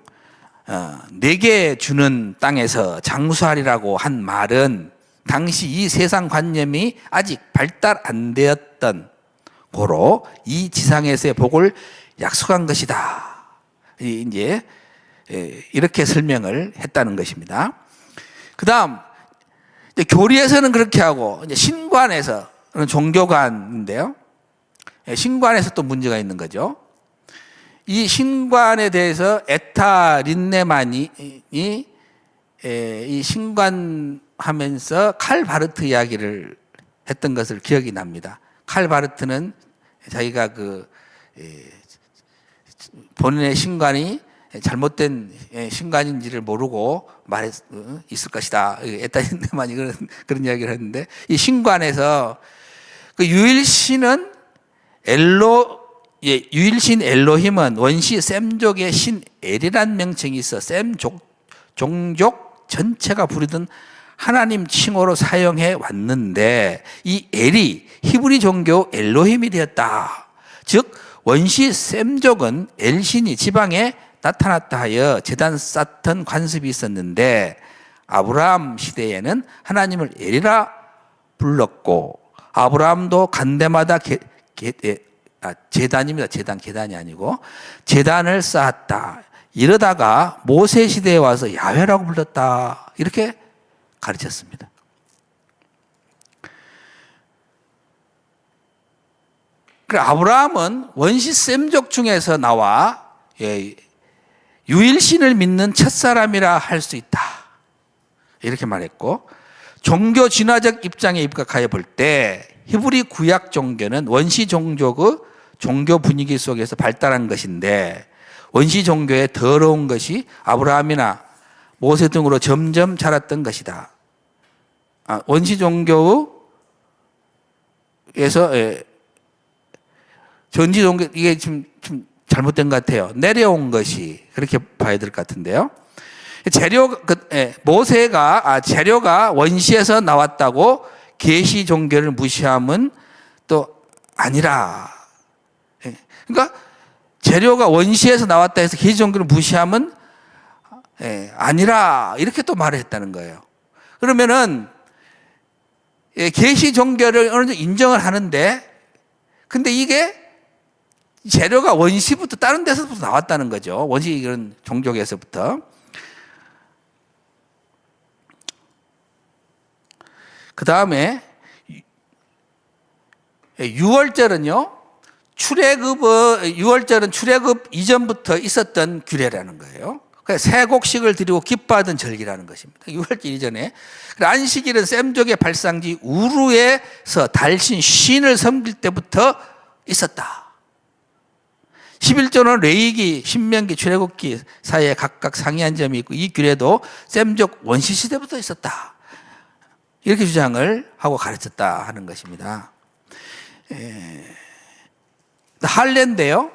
4개 주는 땅에서 장수하리라고 한 말은 당시 이 세상 관념이 아직 발달 안 되었던 고로 이 지상에서의 복을 약속한 것이다, 이제 이렇게 설명을 했다는 것입니다. 그 다음 교리에서는 그렇게 하고, 이제 신관에서는 종교관인데요, 신관에서 또 문제가 있는 거죠. 이 신관에 대해서 에타 린네만이 이 신관하면서 칼 바르트 이야기를 했던 것을 기억이 납니다. 칼 바르트는 자기가 본인의 신관이 잘못된 신관인지를 모르고 있을 것이다, 에타 린네만이 그런 이야기를 했는데, 이 신관에서 그 유일신은 유일신 엘로힘은 원시 셈족의 신 엘이란 명칭이 있어 셈 종족 전체가 부르던 하나님 칭호로 사용해 왔는데, 이 엘이 히브리 종교 엘로힘이 되었다. 즉 원시 셈족은 엘신이 지방에 나타났다 하여 제단 쌓던 관습이 있었는데, 아브라함 시대에는 하나님을 엘이라 불렀고, 아브라함도 간대마다 제단입니다. 계단이 아니고 제단을 쌓았다. 이러다가 모세 시대에 와서 야훼라고 불렀다, 이렇게 가르쳤습니다. 그래, 아브라함은 원시 셈족 중에서 나와 유일신을 믿는 첫사람이라 할 수 있다, 이렇게 말했고, 종교 진화적 입장에 입각하여 볼 때 히브리 구약 종교는 원시 종족의 종교 분위기 속에서 발달한 것인데, 원시 종교의 더러운 것이 아브라함이나 모세 등으로 점점 자랐던 것이다. 원시 종교에서 전지 종교, 이게 좀 잘못된 것 같아요. 내려온 것이, 그렇게 봐야 될 것 같은데요. 재료가 원시에서 나왔다고 계시 종교를 무시함은 또 아니라, 그러니까 재료가 원시에서 나왔다 해서 계시 종교를 무시함은 아니라, 이렇게 또 말을 했다는 거예요. 그러면은 계시 종교를 어느 정도 인정을 하는데, 근데 이게 재료가 원시부터 다른 데서부터 나왔다는 거죠. 원시 이런 종족에서부터. 그 다음에 유월절은요, 유월절은 출애굽 이전부터 있었던 규례라는 거예요. 세곡식을 드리고 기뻐하던 절기라는 것입니다. 유월절 이전에. 안식일은 셈족의 발상지 우루에서 달신 쉰을 섬길 때부터 있었다. 11조는 레위기, 신명기, 출애굽기 사이에 각각 상이한 점이 있고, 이 규례도 셈족 원시 시대부터 있었다, 이렇게 주장을 하고 가르쳤다 하는 것입니다. 할례인데요,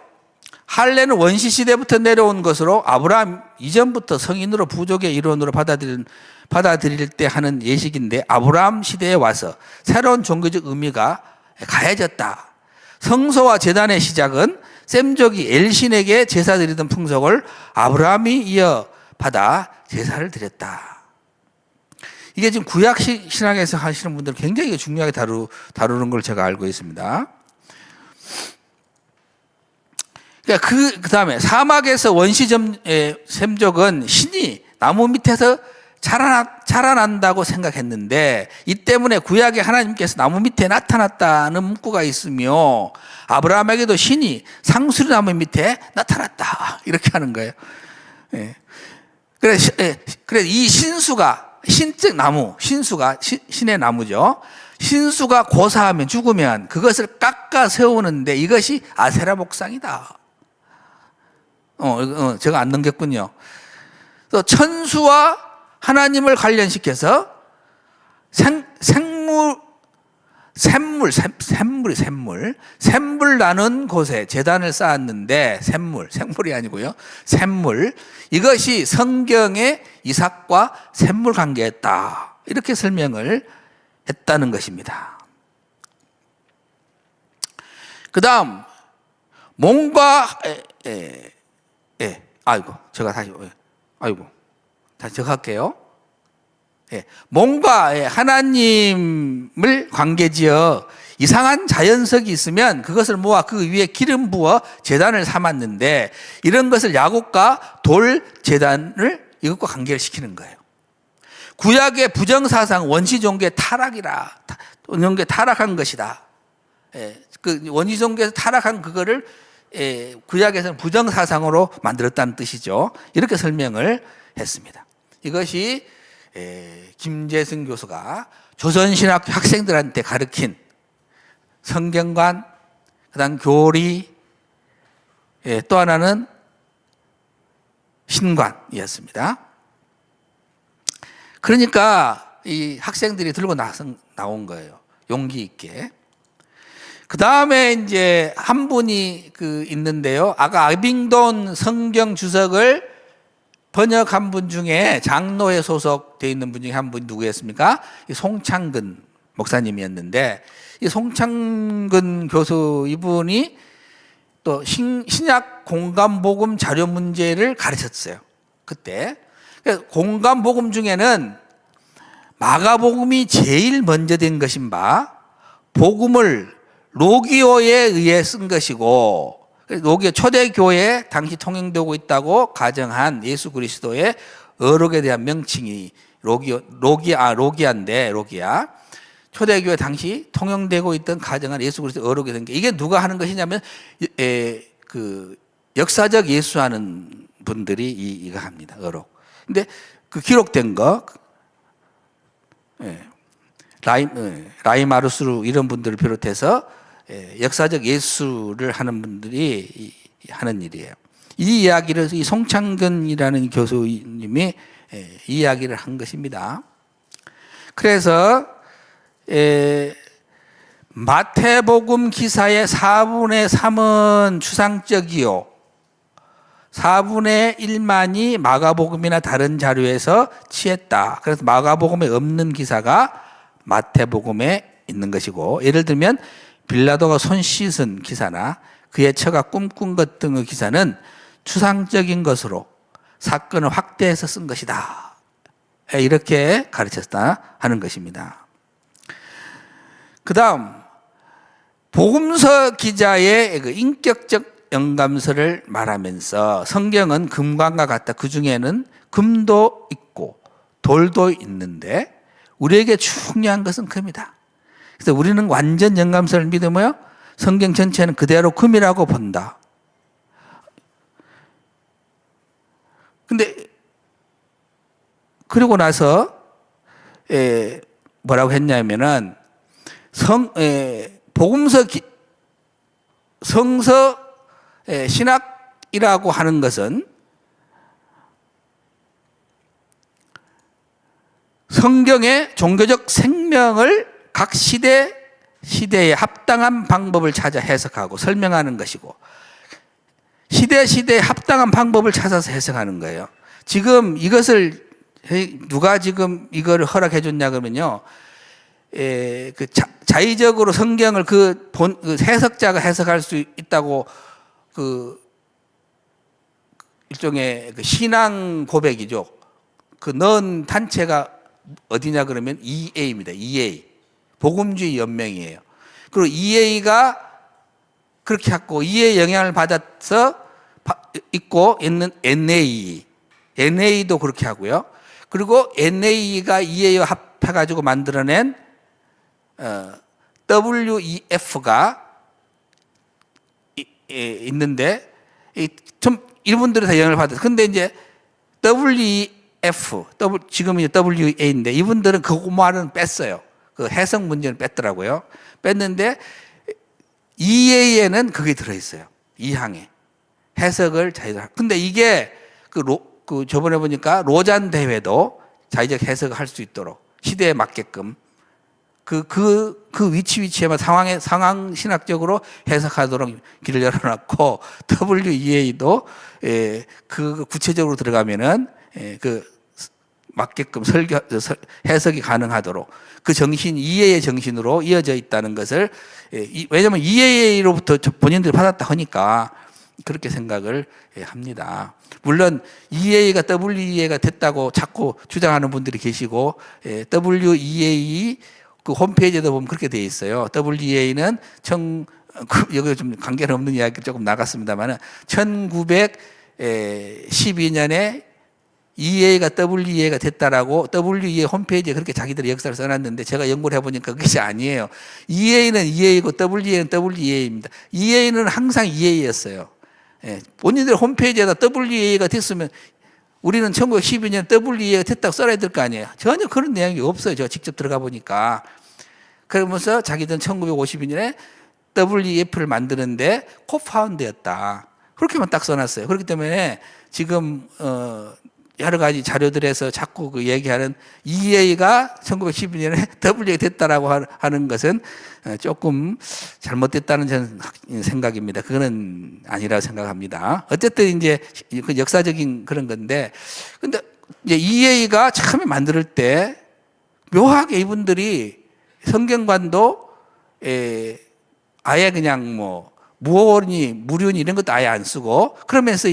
할례는 원시 시대부터 내려온 것으로 아브라함 이전부터 성인으로 부족의 일원으로 받아들일 때 하는 예식인데, 아브라함 시대에 와서 새로운 종교적 의미가 가해졌다. 성소와 제단의 시작은 셈족이 엘신에게 제사 드리던 풍속을 아브라함이 이어받아 제사를 드렸다. 이게 지금 구약 신학에서 하시는 분들 굉장히 중요하게 다루는 걸 제가 알고 있습니다. 그러니까 그 다음에 사막에서 원시 셈족은 신이 나무 밑에서 자라난다고 생각했는데, 이 때문에 구약에 하나님께서 나무 밑에 나타났다는 문구가 있으며, 아브라함에게도 신이 상수리 나무 밑에 나타났다, 이렇게 하는 거예요. 그래서 이 신수가 신적 나무, 신수가 신의 나무죠. 신수가 고사하면 죽으면 그것을 깎아 세우는데 이것이 아세라 목상이다. 제가 안 넘겼군요. 그래서 천수와 하나님을 관련시켜서 샘물 나는 곳에 제단을 쌓았는데 샘물이 아니고요. 샘물. 이것이 성경의 이삭과 샘물 관계였다. 이렇게 설명을 했다는 것입니다. 그 다음, 몸과, 다시 제가 할게요. 몸과 하나님을 관계지어 이상한 자연석이 있으면 그것을 모아 그 위에 기름 부어 제단을 삼았는데 이런 것을 야곱과 돌 제단을 이것과 관계를 시키는 거예요. 구약의 부정사상 원시종교의 타락이라, 원시종교의 타락한 것이다. 그 원시종교에서 타락한 그거를 구약에서는 부정사상으로 만들었다는 뜻이죠. 이렇게 설명을 했습니다. 이것이 김재승 교수가 조선신학 학생들한테 가르친 성경관, 그 다음 교리, 또 하나는 신관이었습니다. 그러니까 이 학생들이 들고 나온 거예요. 용기 있게. 그 다음에 이제 한 분이 있는데요. 아까 아빙돈 성경 주석을 번역한 분 중에 장로에 소속되어 있는 분 중에 한 분이 누구였습니까? 송창근 목사님이었는데, 이 송창근 교수 이분이 또 신약 공간복음 자료 문제를 가르쳤어요. 그때. 공간복음 중에는 마가복음이 제일 먼저 된 것인 바, 복음을 로기오에 의해 쓴 것이고, 로기오 초대교회에 당시 통용되고 있다고 가정한 예수 그리스도의 어록에 대한 명칭이 로기아인데, 로기아. 초대교회 당시 통용되고 있던 가정한 예수 그리스도의 어록이 된 게, 이게 누가 하는 것이냐면, 역사적 예수하는 분들이 이거 합니다. 어록. 근데 그 기록된 거, 라이마루스루 이런 분들을 비롯해서 역사적 예수를 하는 분들이 하는 일이에요. 이 이야기를 이 송창근이라는 교수님이 이 이야기를 한 것입니다. 그래서 마태복음 기사의 4분의 3은 추상적이요, 4분의 1만이 마가복음이나 다른 자료에서 취했다. 그래서 마가복음에 없는 기사가 마태복음에 있는 것이고, 예를 들면 빌라도가 손 씻은 기사나 그의 처가 꿈꾼 것 등의 기사는 추상적인 것으로 사건을 확대해서 쓴 것이다. 이렇게 가르쳤다 하는 것입니다. 그 다음, 복음서 기자의 그 인격적 영감서를 말하면서 성경은 금관과 같다. 그 중에는 금도 있고 돌도 있는데 우리에게 중요한 것은 금이다. 그래서 우리는 완전 영감서를 믿으며 성경 전체는 그대로 금이라고 본다. 근데 그리고 나서 뭐라고 했냐면은 복음서 성서 신학이라고 하는 것은 성경의 종교적 생명을 각 시대에 합당한 방법을 찾아 해석하고 설명하는 것이고, 시대에 합당한 방법을 찾아서 해석하는 거예요. 지금 이것을 누가 지금 이걸 허락해 줬냐 그러면요, 자의적으로 성경을 그 해석자가 해석할 수 있다고 일종의 신앙 고백이죠. 넣은 단체가 어디냐 그러면 EA입니다. EA. 복음주의 연맹이에요. 그리고 EA가 그렇게 하고 EA 영향을 받아서 있고 있는 NA도 그렇게 하고요. 그리고 NA가 EA와 합해가지고 만들어낸 WEF가 있는데, 좀 이분들이 다 영향을 받았어요. 근데 이제 WEF, 지금 이제 WA인데 이분들은 그 말은 뺐어요. 그 해석 문제는 뺐더라고요. 뺐는데 2A에는 그게 들어있어요. 2항에. 해석을 자유적. 근데 이게 그 저번에 보니까 로잔 대회도 자유적 해석을 할 수 있도록 시대에 맞게끔 그 위치에만 상황 신학적으로 해석하도록 길을 열어놨고 WEA도 그 구체적으로 들어가면은 그 맞게끔 해석이 가능하도록 그 정신 EA의 정신으로 이어져 있다는 것을 왜냐하면 EA로부터 본인들이 받았다 하니까 그렇게 생각을 합니다. 물론 EA가 WEA가 됐다고 자꾸 주장하는 분들이 계시고 WEA 그 홈페이지에도 보면 그렇게 되어 있어요. WEA는 여기 좀 관계는 없는 이야기 조금 나갔습니다만은 1912년에 EA가 WEA가 됐다라고 WEA 홈페이지에 그렇게 자기들의 역사를 써놨는데 제가 연구를 해보니까 그것이 아니에요. EA는 EA고 WEA는 WEA입니다. EA는 항상 EA였어요. 본인들 홈페이지에다 WEA가 됐으면 우리는 1912년 WEA가 됐다고 써야 될 거 아니에요. 전혀 그런 내용이 없어요. 제가 직접 들어가 보니까. 그러면서 자기들은 1952년에 WEF를 만드는데 코파운드였다. 그렇게만 딱 써놨어요. 그렇기 때문에 지금 여러 가지 자료들에서 자꾸 그 얘기하는 EA가 1912년에 WEA가 됐다라고 하는 것은 조금 잘못됐다는 저는 생각입니다. 그거는 아니라고 생각합니다. 어쨌든 이제 그 역사적인 그런 건데, 근데 이제 EA가 처음에 만들 때 묘하게 이분들이 성경관도 아예 그냥 뭐 무언이 무륜이 이런 것도 아예 안 쓰고 그러면서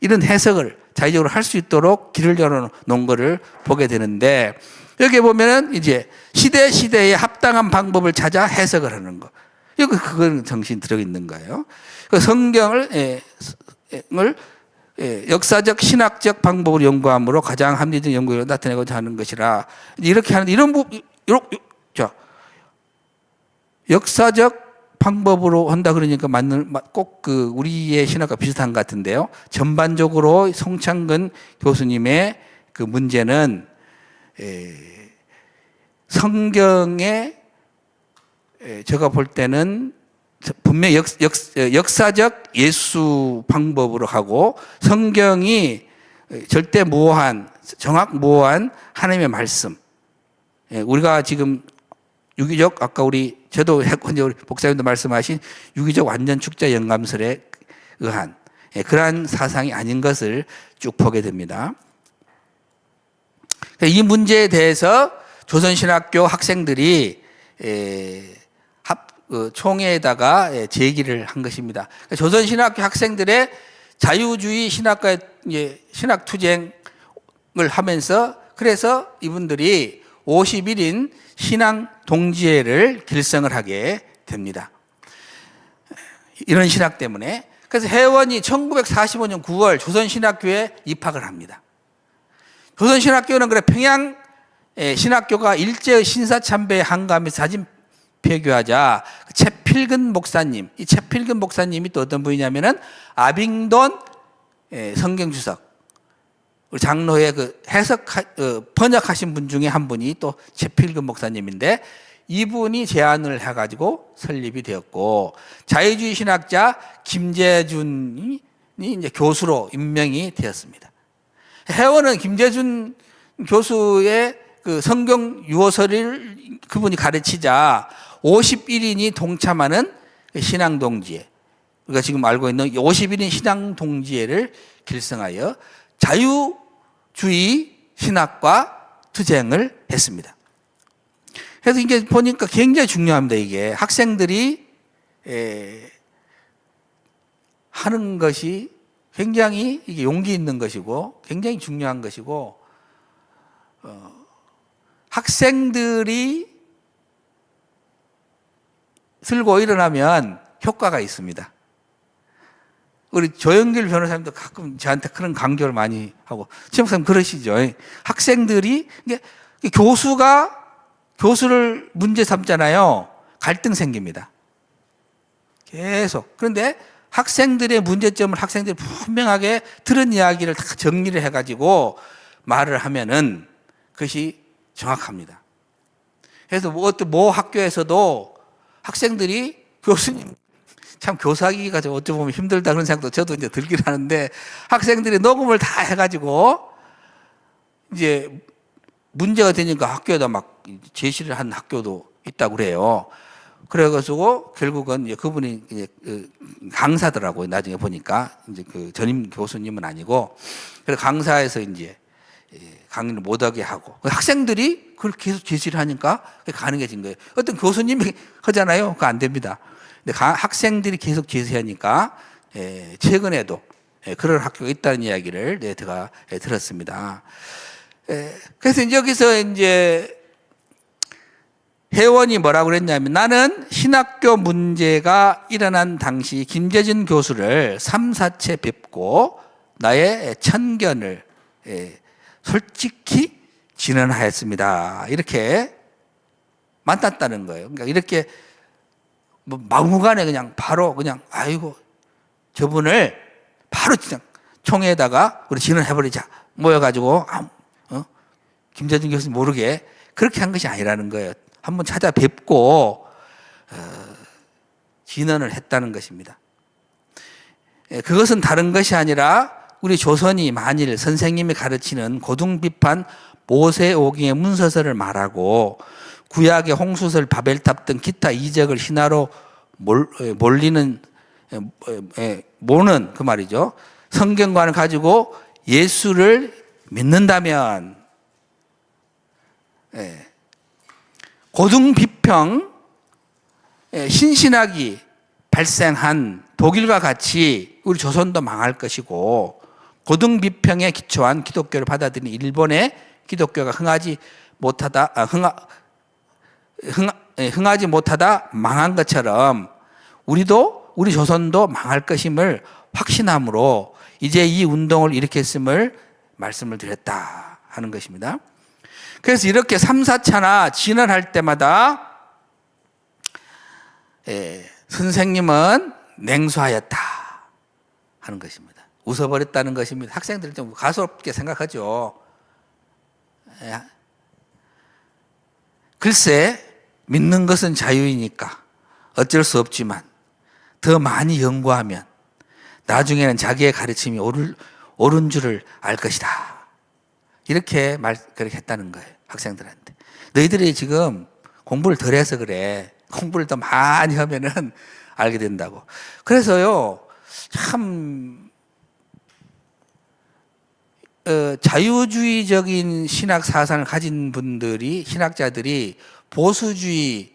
이런 해석을 자유적으로 할 수 있도록 길을 열어놓은 것을 보게 되는데 여기 보면은 이제 시대에 합당한 방법을 찾아 해석을 하는 거. 이거 그건 정신 들어있는 거예요. 그 성경을 역사적 신학적 방법으로 연구함으로 가장 합리적 연구를 나타내고자 하는 것이라 이렇게 하는 이런 부분 역사적 방법으로 한다 그러니까 꼭 그 우리의 신학과 비슷한 것 같은데요. 전반적으로 송창근 교수님의 그 문제는 성경에 제가 볼 때는 분명히 역사적 예수 방법으로 하고 성경이 절대 모호한 정확 모호한 하나님의 말씀. 우리가 지금 유기적 아까 저도 우리 목사님도 말씀하신 유기적 완전 축자 영감설에 의한 그러한 사상이 아닌 것을 쭉 보게 됩니다. 이 문제에 대해서 조선신학교 학생들이 총회에다가 제기를 한 것입니다. 조선신학교 학생들의 자유주의 신학과의 신학투쟁을 하면서 그래서 이분들이 51인 신앙동지회를 결성을 하게 됩니다. 이런 신학 때문에. 그래서 회원이 1945년 9월 조선신학교에 입학을 합니다. 조선신학교는 그래 평양 신학교가 일제의 신사참배에 한가하면서 사진 폐교하자 최필근 목사님, 이 최필근 목사님이 또 어떤 분이냐면은 아빙돈 성경주석 우리 장로의 그 번역하신 분 중에 한 분이 또 최필근 목사님인데 이분이 제안을 해가지고 설립이 되었고 자유주의 신학자 김재준이 이제 교수로 임명이 되었습니다. 회원은 김재준 교수의 그 성경 유호설을 그분이 가르치자 51인이 동참하는 신앙동지회, 우리가 지금 알고 있는 51인 신앙동지회를 결성하여 자유주의 신학과 투쟁을 했습니다. 그래서 이게 보니까 굉장히 중요합니다. 이게 학생들이 하는 것이 굉장히 이게 용기 있는 것이고 굉장히 중요한 것이고 학생들이 들고 일어나면 효과가 있습니다. 우리 조영길 변호사님도 가끔 저한테 그런 강조를 많이 하고 지목사님 그러시죠. 학생들이 교수가 교수를 문제 삼잖아요. 갈등 생깁니다. 계속. 그런데 학생들의 문제점을 학생들이 분명하게 들은 이야기를 다 정리를 해가지고 말을 하면은 그것이 정확합니다. 그래서 모 학교에서도 학생들이 교수님 참 교사하기가 좀 어찌 보면 힘들다 그런 생각도 저도 이제 들긴 하는데, 학생들이 녹음을 다 해가지고 이제 문제가 되니까 학교에다 막 제시를 한 학교도 있다고 그래요. 그래가지고 결국은 이제 그분이 이제 강사더라고요. 나중에 보니까 이제 그 전임 교수님은 아니고, 그래서 강사에서 이제 강의를 못하게 하고 학생들이 그걸 계속 제시를 하니까 그게 가능해진 거예요. 어떤 교수님이 하잖아요. 그거 안 됩니다. 근데 학생들이 계속 제시하니까 최근에도 그런 학교가 있다는 이야기를 제가 들었습니다. 그래서 이제 여기서 이제 회원이 뭐라고 그랬냐면, 나는 신학교 문제가 일어난 당시 김재진 교수를 3, 4채 뵙고 나의 천견을 솔직히 진언하였습니다. 이렇게 만났다는 거예요. 그러니까 이렇게 뭐 막무가내 그냥 바로 그냥 아이고 저분을 바로 그냥 총회에다가 우리 진언해버리자 모여가지고 김재진 교수님 모르게 그렇게 한 것이 아니라는 거예요. 한번 찾아뵙고 진언을 했다는 것입니다. 그것은 다른 것이 아니라 우리 조선이 만일 선생님이 가르치는 고등비판 모세오경의 문서서를 말하고 구약의 홍수설 바벨탑 등 기타 이적을 신화로 모는 그 말이죠. 성경관을 가지고 예수를 믿는다면 고등비평 신신학이 발생한 독일과 같이 우리 조선도 망할 것이고, 고등비평에 기초한 기독교를 받아들인 일본의 기독교가 흥하지 못하다 망한 것처럼 우리 조선도 망할 것임을 확신함으로 이제 이 운동을 일으켰음을 말씀을 드렸다 하는 것입니다. 그래서 이렇게 3, 4차나 진언할 때마다 선생님은 냉소하였다 하는 것입니다. 웃어버렸다는 것입니다. 학생들은 좀 가소롭게 생각하죠. 글쎄, 믿는 것은 자유이니까 어쩔 수 없지만 더 많이 연구하면 나중에는 자기의 가르침이 옳은 줄을 알 것이다. 그렇게 했다는 거예요. 학생들한테. 너희들이 지금 공부를 덜 해서 그래. 공부를 더 많이 하면은 알게 된다고. 그래서요, 참 자유주의적인 신학 사상을 가진 분들이, 신학자들이 보수주의,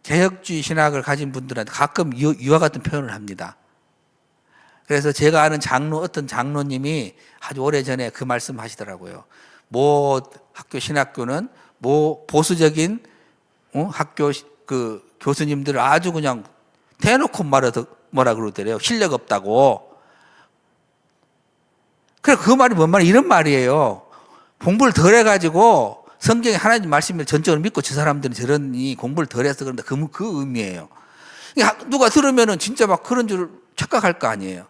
개혁주의 신학을 가진 분들한테 가끔 이와 같은 표현을 합니다. 그래서 제가 아는 어떤 장로님이 아주 오래전에 그 말씀 하시더라고요. 모 학교 신학교는 모 보수적인 학교 그 교수님들을 아주 그냥 대놓고 뭐라 그러더래요. 실력 없다고. 그래, 그 말이 뭔 말이에요? 이런 말이에요. 공부를 덜 해가지고 성경에 하나님 말씀을 전적으로 믿고 저 사람들은 저러니 공부를 덜 해서 그런다. 그 의미예요. 누가 들으면은 진짜 막 그런 줄 착각할 거 아니에요.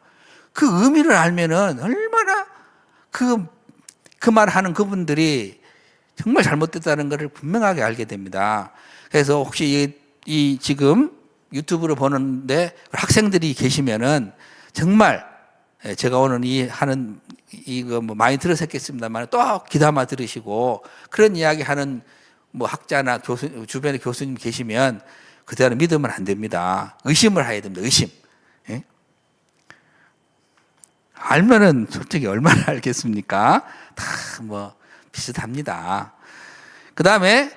그 의미를 알면은 얼마나 그 말 하는 그분들이 정말 잘못됐다는 것을 분명하게 알게 됩니다. 그래서 혹시 이 지금 유튜브를 보는데 학생들이 계시면은 정말 제가 오늘 이거 뭐 많이 들으셨겠습니다만 또 귀담아 들으시고, 그런 이야기 하는 뭐 학자나 주변에 교수님 계시면 그대로 믿으면 안 됩니다. 의심을 해야 됩니다. 의심. 예? 알면은 솔직히 얼마나 알겠습니까? 다 뭐 비슷합니다. 그 다음에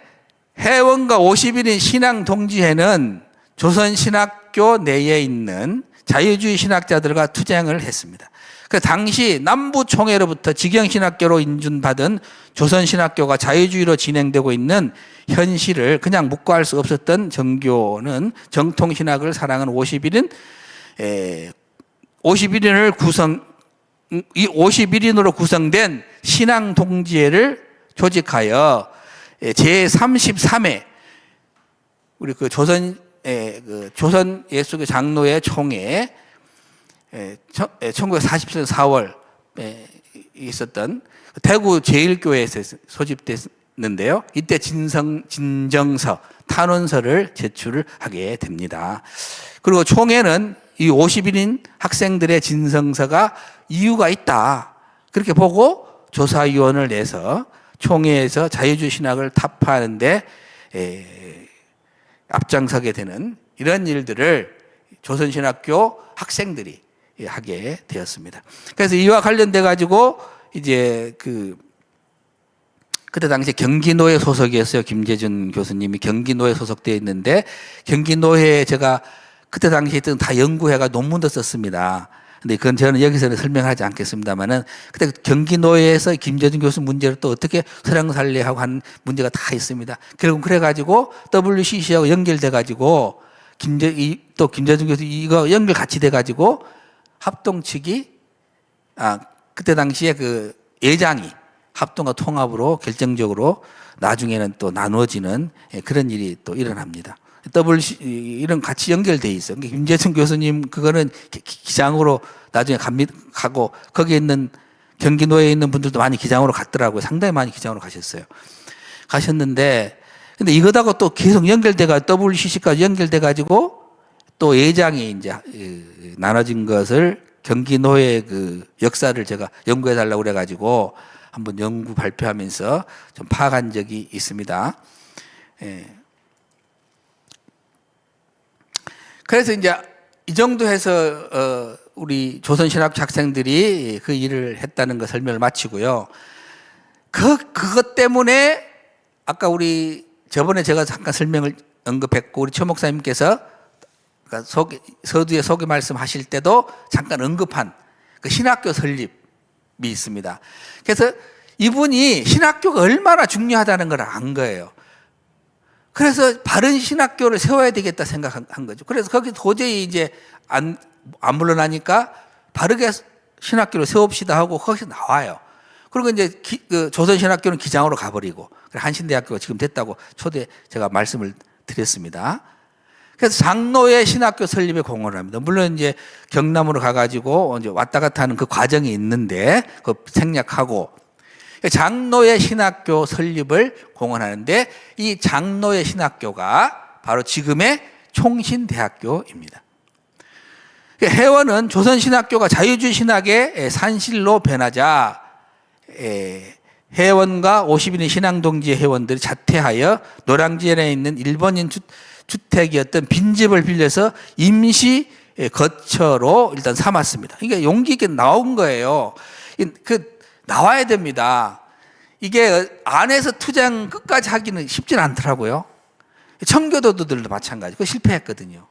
회원과 50일인 신앙동지회는 조선신학교 내에 있는 자유주의 신학자들과 투쟁을 했습니다. 그 당시 남부총회로부터 직영신학교로 인준받은 조선신학교가 자유주의로 진행되고 있는 현실을 그냥 묵과할 수 없었던 정교는 정통신학을 사랑하는 51인으로 구성된 신앙동지회를 조직하여 제33회 우리 그 조선 예수교 장로회 총회 1947년 4월 있었던 대구 제1교회에서 소집된 있는데요. 이때 진정서, 탄원서를 제출을 하게 됩니다. 그리고 총회는 이 50인인 학생들의 진정서가 이유가 있다, 그렇게 보고 조사위원을 내서 총회에서 자유주의 신학을 타파하는데 앞장서게 되는 이런 일들을 조선신학교 학생들이 하게 되었습니다. 그래서 이와 관련돼 가지고 이제 그때 당시 경기노회 소속이었어요. 김재준 교수님이 경기노회 소속되어 있는데, 경기노회에 제가 그때 당시에 다 연구해가 논문도 썼습니다. 근데 그건 저는 여기서는 설명하지 않겠습니다만은, 그때 경기노회에서 김재준 교수 문제를 또 어떻게 설랑살리하고 하는 문제가 다 있습니다. 결국 그래가지고 WCC하고 연결돼가지고 또 김재준 교수 이거 연결 같이 돼가지고 합동 측이 그때 당시에 그 예장이 합동과 통합으로 결정적으로 나중에는 또 나누어지는 그런 일이 또 일어납니다. 이런 같이 연결돼 있어요. 김재준 교수님 그거는 기장으로 나중에 가고, 거기에 있는 경기노회에 있는 분들도 많이 기장으로 갔더라고요. 상당히 많이 기장으로 가셨는데, 근데 이거다가 또 계속 연결돼가 WCC까지 연결돼가지고 또 예장이 이제 나눠진 것을 경기노회 그 역사를 제가 연구해 달라고 그래가지고 한번 연구 발표하면서 좀 파악한 적이 있습니다. 그래서 이제 이 정도 해서 우리 조선신학 학생들이 그 일을 했다는 거 설명을 마치고요. 그것 때문에 아까 우리 저번에 제가 잠깐 설명을 언급했고, 우리 최 목사님께서 서두에 소개 말씀하실 때도 잠깐 언급한 그 신학교 설립이 있습니다. 그래서 이분이 신학교가 얼마나 중요하다는 걸 안 거예요. 그래서 바른 신학교를 세워야 되겠다 생각한 거죠. 그래서 거기 도저히 이제 안 물러나니까 바르게 신학교를 세웁시다 하고 거기서 나와요. 그리고 이제 그 조선신학교는 기장으로 가버리고, 한신대학교가 지금 됐다고 초대 제가 말씀을 드렸습니다. 그래서 장로의 신학교 설립에 공헌을 합니다. 물론 이제 경남으로 가가지고 이제 왔다 갔다 하는 그 과정이 있는데, 그 생략하고 장로의 신학교 설립을 공헌하는데, 이 장로의 신학교가 바로 지금의 총신대학교입니다. 해원은 조선신학교가 자유주의 신학의 산실로 변하자 해원과 50인의 신앙동지의 회원들이 자퇴하여 노량진에 있는 일본인 주택이었던 빈집을 빌려서 임시 거처로 일단 삼았습니다. 그러니까 용기 있게 나온 거예요. 나와야 됩니다. 이게 안에서 투쟁 끝까지 하기는 쉽진 않더라고요. 청교도들도 마찬가지. 그 실패했거든요.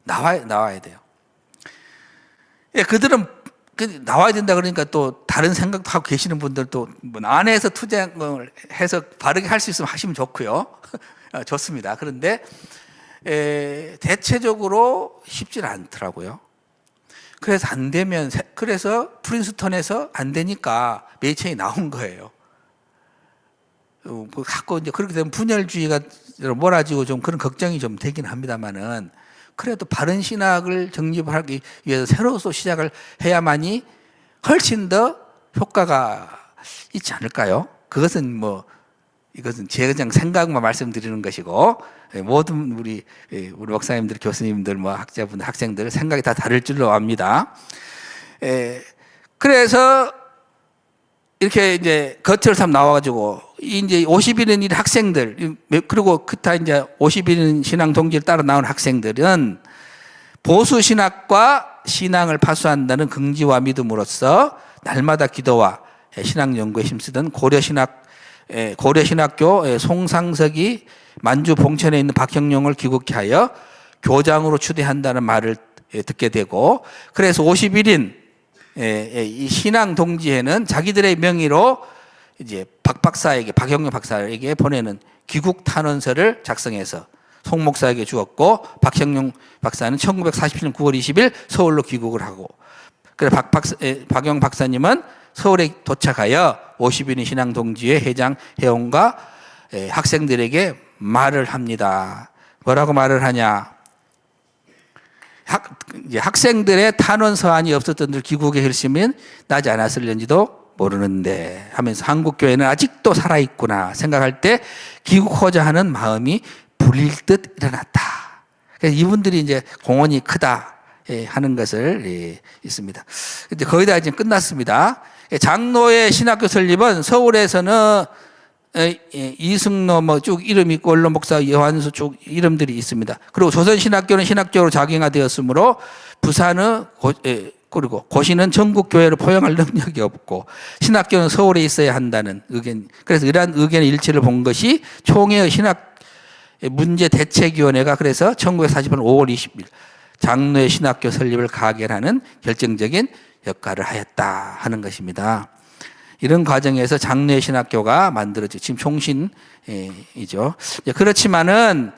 나와야 돼요. 그들은 나와야 된다 그러니까 또 다른 생각도 하고 계시는 분들도 안에서 투쟁을 해서 바르게 할 수 있으면 하시면 좋고요. 좋습니다. 그런데 대체적으로 쉽지는 않더라고요. 그래서 안 되면, 그래서 프린스턴에서 안 되니까 메이천이 나온 거예요. 갖고 이제 그렇게 되면 분열주의가 몰아지고 좀 그런 걱정이 좀 되긴 합니다만은, 그래도 바른 신학을 정립하기 위해서 새로 또 시작을 해야만이 훨씬 더 효과가 있지 않을까요? 이것은 제 그냥 생각만 말씀드리는 것이고, 모든 우리 목사님들, 교수님들, 학자분들, 학생들 생각이 다 다를 줄로 압니다. 그래서 이렇게 이제 거처를 삼 나와가지고 이제 50인인 학생들, 그리고 그타 이제 50인인 신앙 동지를 따라 나온 학생들은 보수 신학과 신앙을 파수한다는 긍지와 믿음으로써 날마다 기도와 신앙 연구에 힘쓰던 고려신학교 송상석이 만주 봉천에 있는 박형룡을 귀국케 하여 교장으로 추대한다는 말을 듣게 되고, 그래서 51인 이 신앙 동지회는 자기들의 명의로 이제 박형룡 박사에게 보내는 귀국 탄원서를 작성해서 송 목사에게 주었고, 박형룡 박사는 1947년 9월 20일 서울로 귀국을 하고, 그래서 박영 박사님은 서울에 도착하여 50인의 신앙동지회 회장 회원과 학생들에게 말을 합니다. 뭐라고 말을 하냐? 학생들의 탄원 서한이 없었던 들 귀국의 결심은 나지 않았을는지도 모르는데 하면서 한국 교회는 아직도 살아있구나 생각할 때 기국하자 하는 마음이 불일 듯 일어났다. 그래서 이분들이 이제 공헌이 크다 하는 것을 있습니다. 근데 거의 다 이제 끝났습니다. 장로의 신학교 설립은 서울에서는 이승로 쭉 이름 있고 원로 목사 여한수 쭉 이름들이 있습니다. 그리고 조선신학교는 신학교로 작용화되었으므로 부산은 그리고 고시는 전국 교회를 포용할 능력이 없고 신학교는 서울에 있어야 한다는 의견. 그래서 이러한 의견의 일치를 본 것이 총회의 신학 문제 대책위원회가 그래서 1948년 5월 20일 장로의 신학교 설립을 가결하는 결정적인 역할을 하였다 하는 것입니다. 이런 과정에서 장로의 신학교가 만들어지고 지금 총신이죠. 그렇지만은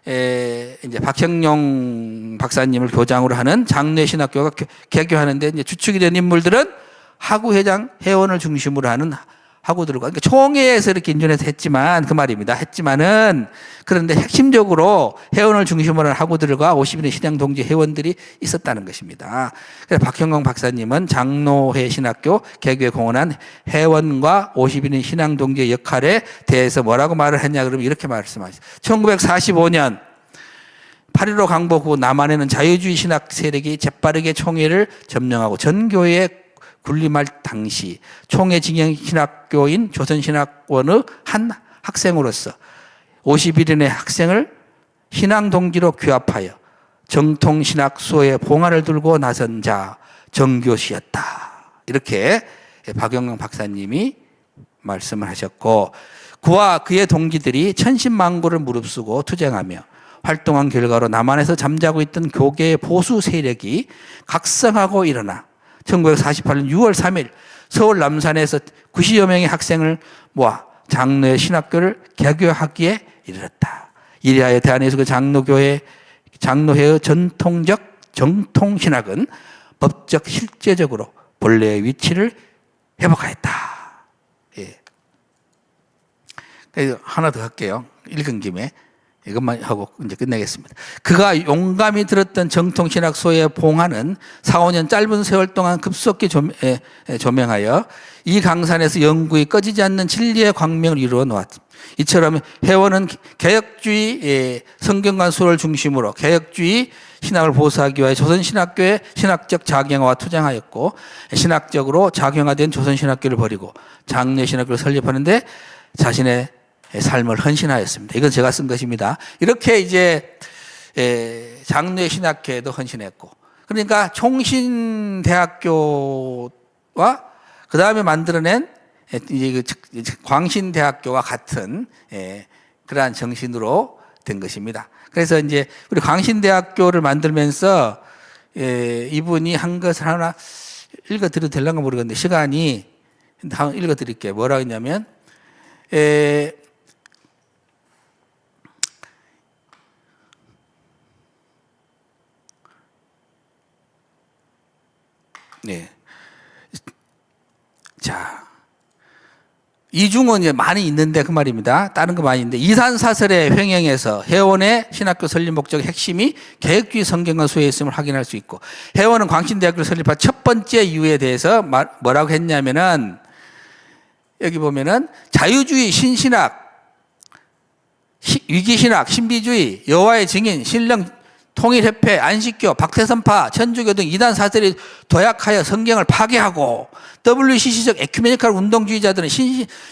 이제 박형룡 박사님을 교장으로 하는 장로의 신학교가 개교하는데 이제 주축이 된 인물들은 하구회장 회원을 중심으로 하는 하고들과 그러니까 총회에서 이렇게 인준해서 했지만 그 말입니다. 했지만은 그런데 핵심적으로 회원을 중심으로 한 하고들과 50인의 신앙 동지 회원들이 있었다는 것입니다. 그래서 박형광 박사님은 장로회 신학교 개교에 공헌한 회원과 50인의 신앙 동지의 역할에 대해서 뭐라고 말을 했냐 그러면 이렇게 말씀하셨어요. 1945년 8.15 강복 후 남한에는 자유주의 신학 세력이 재빠르게 총회를 점령하고 전 교회에 군림할 당시 총회 진영 신학교인 조선신학원의 한 학생으로서 51인의 학생을 신앙 동기로 규합하여 정통신학 수호의 봉화를 들고 나선 자 정교시였다. 이렇게 박영광 박사님이 말씀을 하셨고 그와 그의 동기들이 천신만고를 무릅쓰고 투쟁하며 활동한 결과로 남한에서 잠자고 있던 교계의 보수 세력이 각성하고 일어나 1948년 6월 3일 서울 남산에서 90여 명의 학생을 모아 장로의 신학교를 개교하기에 이르렀다. 이리하여 대한민국 장로회의 전통적 정통신학은 법적 실제적으로 본래의 위치를 회복하였다. 예. 하나 더 할게요. 읽은 김에. 이것만 하고 이제 끝내겠습니다. 그가 용감히 들었던 정통신학 소의 봉화는 4, 5년 짧은 세월 동안 급속히 조명하여 이 강산에서 영구히 꺼지지 않는 진리의 광명을 이루어 놓았습니다. 이처럼 회원은 개혁주의 성경관 수를 중심으로 개혁주의 신학을 보수하기 위해 조선신학교의 신학적 작용화와 투쟁하였고 신학적으로 작용화된 조선신학교를 버리고 장로신학교를 설립하는데 자신의 삶을 헌신하였습니다. 이건 제가 쓴 것입니다. 이렇게 이제 장로의 신학회에도 헌신했고, 그러니까 총신대학교와 그 다음에 만들어낸 이제 광신대학교와 같은 그러한 정신으로 된 것입니다. 그래서 이제 우리 광신대학교를 만들면서 이분이 한 것을 하나 읽어드려도 되려나 모르겠는데 시간이 다음 읽어드릴게요. 뭐라고 했냐면 네. 자, 이중은 이제 많이 있는데 그 말입니다. 다른 거 많이 있는데 이산사설의 횡행에서 회원의 신학교 설립 목적의 핵심이 개혁주의 성경관 수에 있음을 확인할 수 있고 회원은 광신대학교를 설립한 첫 번째 이유에 대해서 뭐라고 했냐면은 여기 보면은 자유주의 신신학, 위기신학, 신비주의, 여호와의 증인, 신령 통일협회, 안식교, 박태선파, 천주교 등 이단 사설이 도약하여 성경을 파괴하고 WCC적 에큐메니컬 운동주의자들은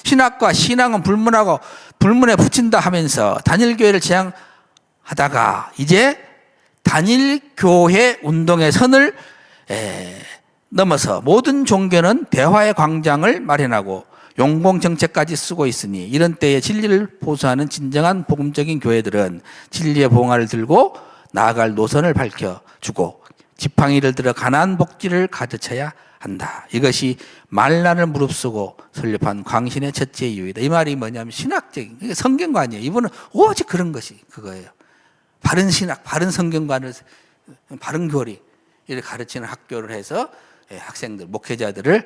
신학과 신앙은 불문에 붙인다 하면서 단일교회를 지향하다가 이제 단일교회 운동의 선을 넘어서 모든 종교는 대화의 광장을 마련하고 용공정책까지 쓰고 있으니 이런 때에 진리를 보수하는 진정한 복음적인 교회들은 진리의 봉화를 들고 나아갈 노선을 밝혀주고 지팡이를 들어 가나안 복지를 가르쳐야 한다. 이것이 만란을 무릅쓰고 설립한 광신의 첫째 이유이다. 이 말이 뭐냐면 신학적인 성경관이에요. 이분은 오직 그런 것이 그거예요. 바른 신학, 바른 성경관을 바른 교리 이를 가르치는 학교를 해서 학생들, 목회자들을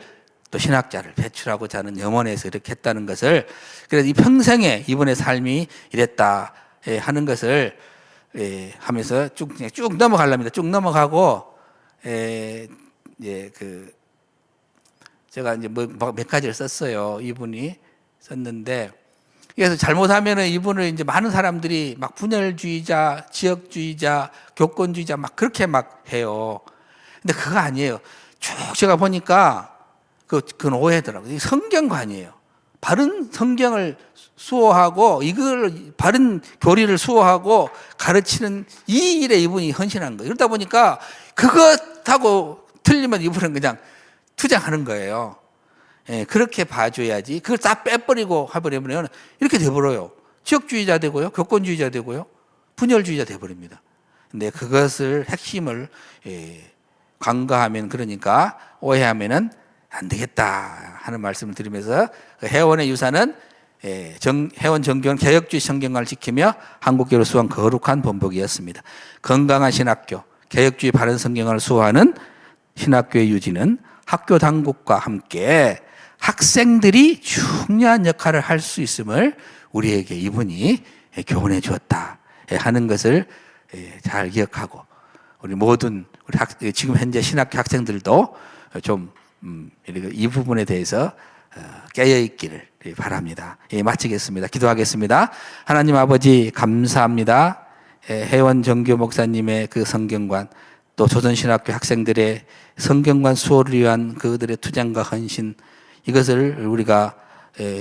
또 신학자를 배출하고자 하는 염원에서 이렇게 했다는 것을 그래서 이 평생에 이분의 삶이 이랬다 하는 것을 하면서 쭉 넘어가랍니다. 쭉 넘어가고 제가 이제 뭐 몇 가지를 썼어요. 이분이 썼는데, 그래서 잘못하면은 이분을 이제 많은 사람들이 막 분열주의자, 지역주의자, 교권주의자 막 그렇게 막 해요. 근데 그거 아니에요. 쭉 제가 보니까 그건 오해더라고요. 성경관이에요. 바른 성경을 수호하고 이걸 바른 교리를 수호하고 가르치는 이 일에 이분이 헌신한 거예요. 그러다 보니까 그것하고 틀리면 이분은 그냥 투쟁하는 거예요. 예, 그렇게 봐줘야지. 그걸 다 빼버리고 해버리면 이렇게 돼버려요. 지역주의자 되고요, 교권주의자 되고요, 분열주의자 돼버립니다. 근데 그것을 핵심을 간과하면, 그러니까 오해하면은 안 되겠다 하는 말씀을 드리면서, 회원의 유산은 회원 정교는 개혁주의 성경관을 지키며 한국교회를 수호한 거룩한 본보기였습니다. 건강한 신학교, 개혁주의 바른 성경관을 수호하는 신학교의 유지는 학교 당국과 함께 학생들이 중요한 역할을 할 수 있음을 우리에게 이분이 교훈해 주었다 하는 것을 잘 기억하고, 우리 모든 지금 현재 신학교 학생들도 좀 이 부분에 대해서 깨어 있기를 바랍니다. 마치겠습니다. 기도하겠습니다. 하나님 아버지, 감사합니다. 회원 정교 목사님의 그 성경관, 또 조선신학교 학생들의 성경관 수호를 위한 그들의 투쟁과 헌신, 이것을 우리가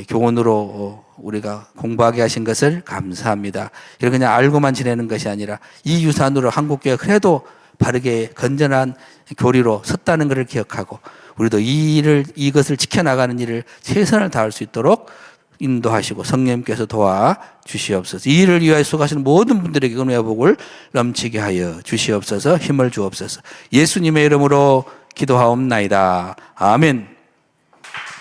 교훈으로 우리가 공부하게 하신 것을 감사합니다. 이걸 그냥 알고만 지내는 것이 아니라 이 유산으로 한국교회가 그래도 바르게 건전한 교리로 섰다는 것을 기억하고, 우리도 이것을 지켜나가는 일을 최선을 다할 수 있도록 인도하시고 성령님께서 도와주시옵소서. 이 일을 위하여 수고하시는 모든 분들에게 은혜와 복을 넘치게 하여 주시옵소서. 힘을 주옵소서. 예수님의 이름으로 기도하옵나이다. 아멘.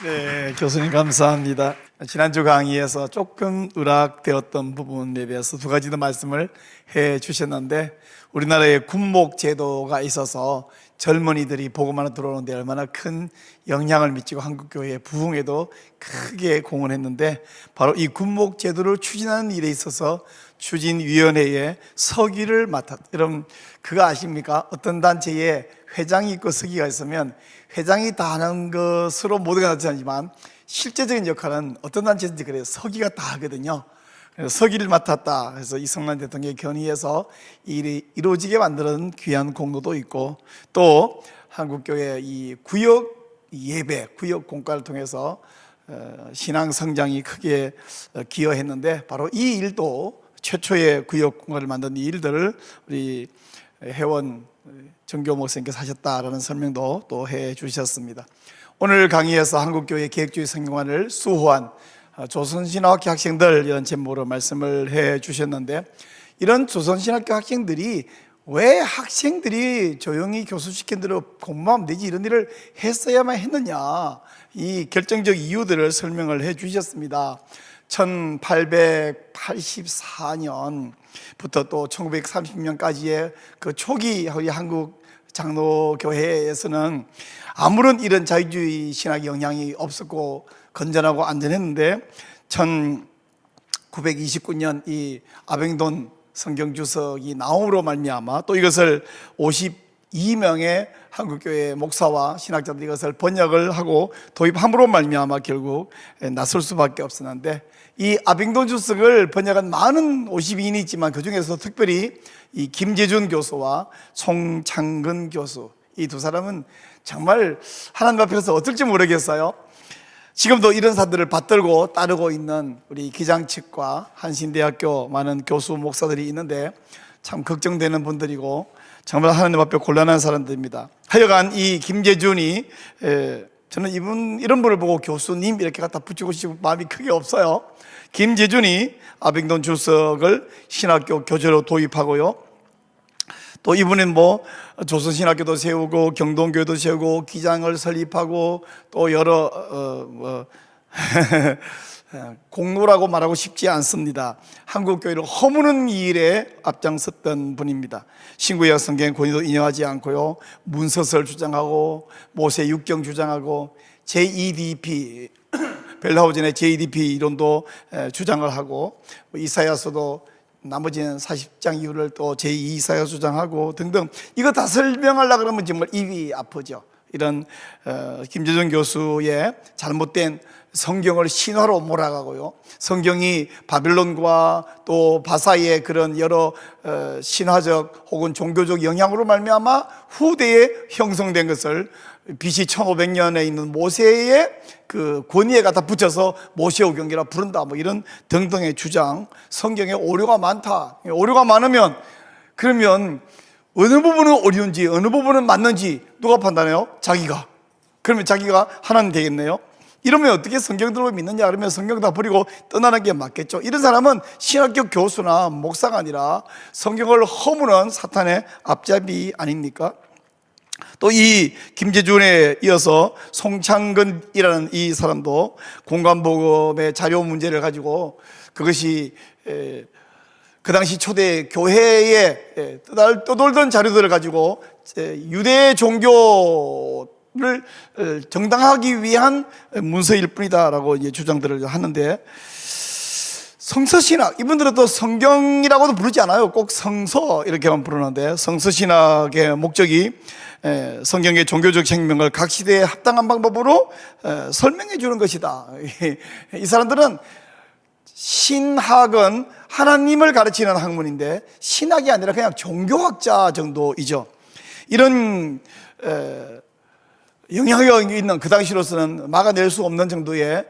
네, 교수님 감사합니다. 지난주 강의에서 조금 의락되었던 부분에 대해서 두 가지 더 말씀을 해 주셨는데, 우리나라에 군목 제도가 있어서 젊은이들이 복음만으로 들어오는데 얼마나 큰 영향을 미치고 한국교회의 부흥에도 크게 공헌했는데, 바로 이 군목 제도를 추진하는 일에 있어서 추진위원회의 서기를 맡았다. 여러분 그거 아십니까? 어떤 단체에 회장이 있고 서기가 있으면 회장이 다 하는 것으로 모두가 나타나지만 실제적인 역할은 어떤 단체든지 그래요. 서기가 다 하거든요. 그래서 서기를 맡았다. 그래서 이승만 대통령의 견의해서 일이 이루어지게 만드는 귀한 공로도 있고, 또 한국교회 이 구역 예배, 구역 공과를 통해서 신앙 성장이 크게 기여했는데, 바로 이 일도 최초의 구역 공과를 만든 이 일들을 우리 회원 정교 목사님께서 하셨다라는 설명도 또 해 주셨습니다. 오늘 강의에서 한국교회 개혁주의 성경관을 수호한 조선신학교 학생들, 이런 제목으로 말씀을 해 주셨는데, 이런 조선신학교 학생들이 왜 학생들이 조용히 교수시킨 대로 공부하면 되지 이런 일을 했어야만 했느냐, 이 결정적 이유들을 설명을 해 주셨습니다. 1884년부터 또 1930년까지의 그 초기 우리 한국 장로교회에서는 아무런 이런 자유주의 신학 영향이 없었고 건전하고 안전했는데, 1929년 이 아뱅돈 성경주석이 나옴으로 말미암아, 또 이것을 52명의 한국교회 목사와 신학자들이 이것을 번역을 하고 도입함으로 말미암아 결국 나설 수밖에 없었는데, 이 아뱅돈 주석을 번역한 많은 52인이 있지만 그 중에서 특별히 이 김재준 교수와 송창근 교수, 이 두 사람은 정말 하나님 앞에서 어떨지 모르겠어요. 지금도 이런 사들을 받들고 따르고 있는 우리 기장 측과 한신대학교 많은 교수 목사들이 있는데 참 걱정되는 분들이고 정말 하나님 앞에 곤란한 사람들입니다. 하여간 이 김재준이 저는 이런 분을 보고 교수님 이렇게 갖다 붙이고 싶은 마음이 크게 없어요. 김재준이 아뱅돈 주석을 신학교 교재로 도입하고요, 또 이분은 조선신학교도 세우고 경동교회도 세우고 기장을 설립하고 또 여러 공로라고 말하고 싶지 않습니다. 한국교회를 허무는 이 일에 앞장섰던 분입니다. 신구약 성경 권위도 인용하지 않고요, 문서설 주장하고 모세 육경 주장하고 JEDP 벨하우젠의 JEDP 이론도 주장을 하고, 이사야서도 나머지는 40장 이후를 또 제2 이사야 주장하고 등등, 이거 다 설명하려고 그러면 정말 입이 아프죠. 이런 김재준 교수의 잘못된 성경을 신화로 몰아가고요, 성경이 바빌론과 또 바사의 그런 여러 신화적 혹은 종교적 영향으로 말미암아 후대에 형성된 것을 BC 1500년에 있는 모세의 그 권위에 갖다 붙여서 모세오경이라 부른다, 뭐 이런 등등의 주장. 성경에 오류가 많다. 오류가 많으면 그러면 어느 부분은 오류인지 어느 부분은 맞는지 누가 판단해요? 자기가. 그러면 자기가 하나님 되겠네요. 이러면 어떻게 성경대로 믿느냐? 그러면 성경 다 버리고 떠나는 게 맞겠죠. 이런 사람은 신학교 교수나 목사가 아니라 성경을 허무는 사탄의 앞잡이 아닙니까? 또 이 김재준에 이어서 송창근이라는 이 사람도 공간복음의 자료 문제를 가지고 그것이 그 당시 초대 교회에 떠돌던 자료들을 가지고 유대 종교를 정당화하기 위한 문서일 뿐이다라고 이제 주장들을 하는데, 성서신학, 이분들은 또 성경이라고도 부르지 않아요. 꼭 성서 이렇게만 부르는데, 성서신학의 목적이 성경의 종교적 생명을 각 시대에 합당한 방법으로 설명해 주는 것이다. 이 사람들은 신학은 하나님을 가르치는 학문인데 신학이 아니라 그냥 종교학자 정도이죠. 이런 영향력 있는, 그 당시로서는 막아낼 수 없는 정도의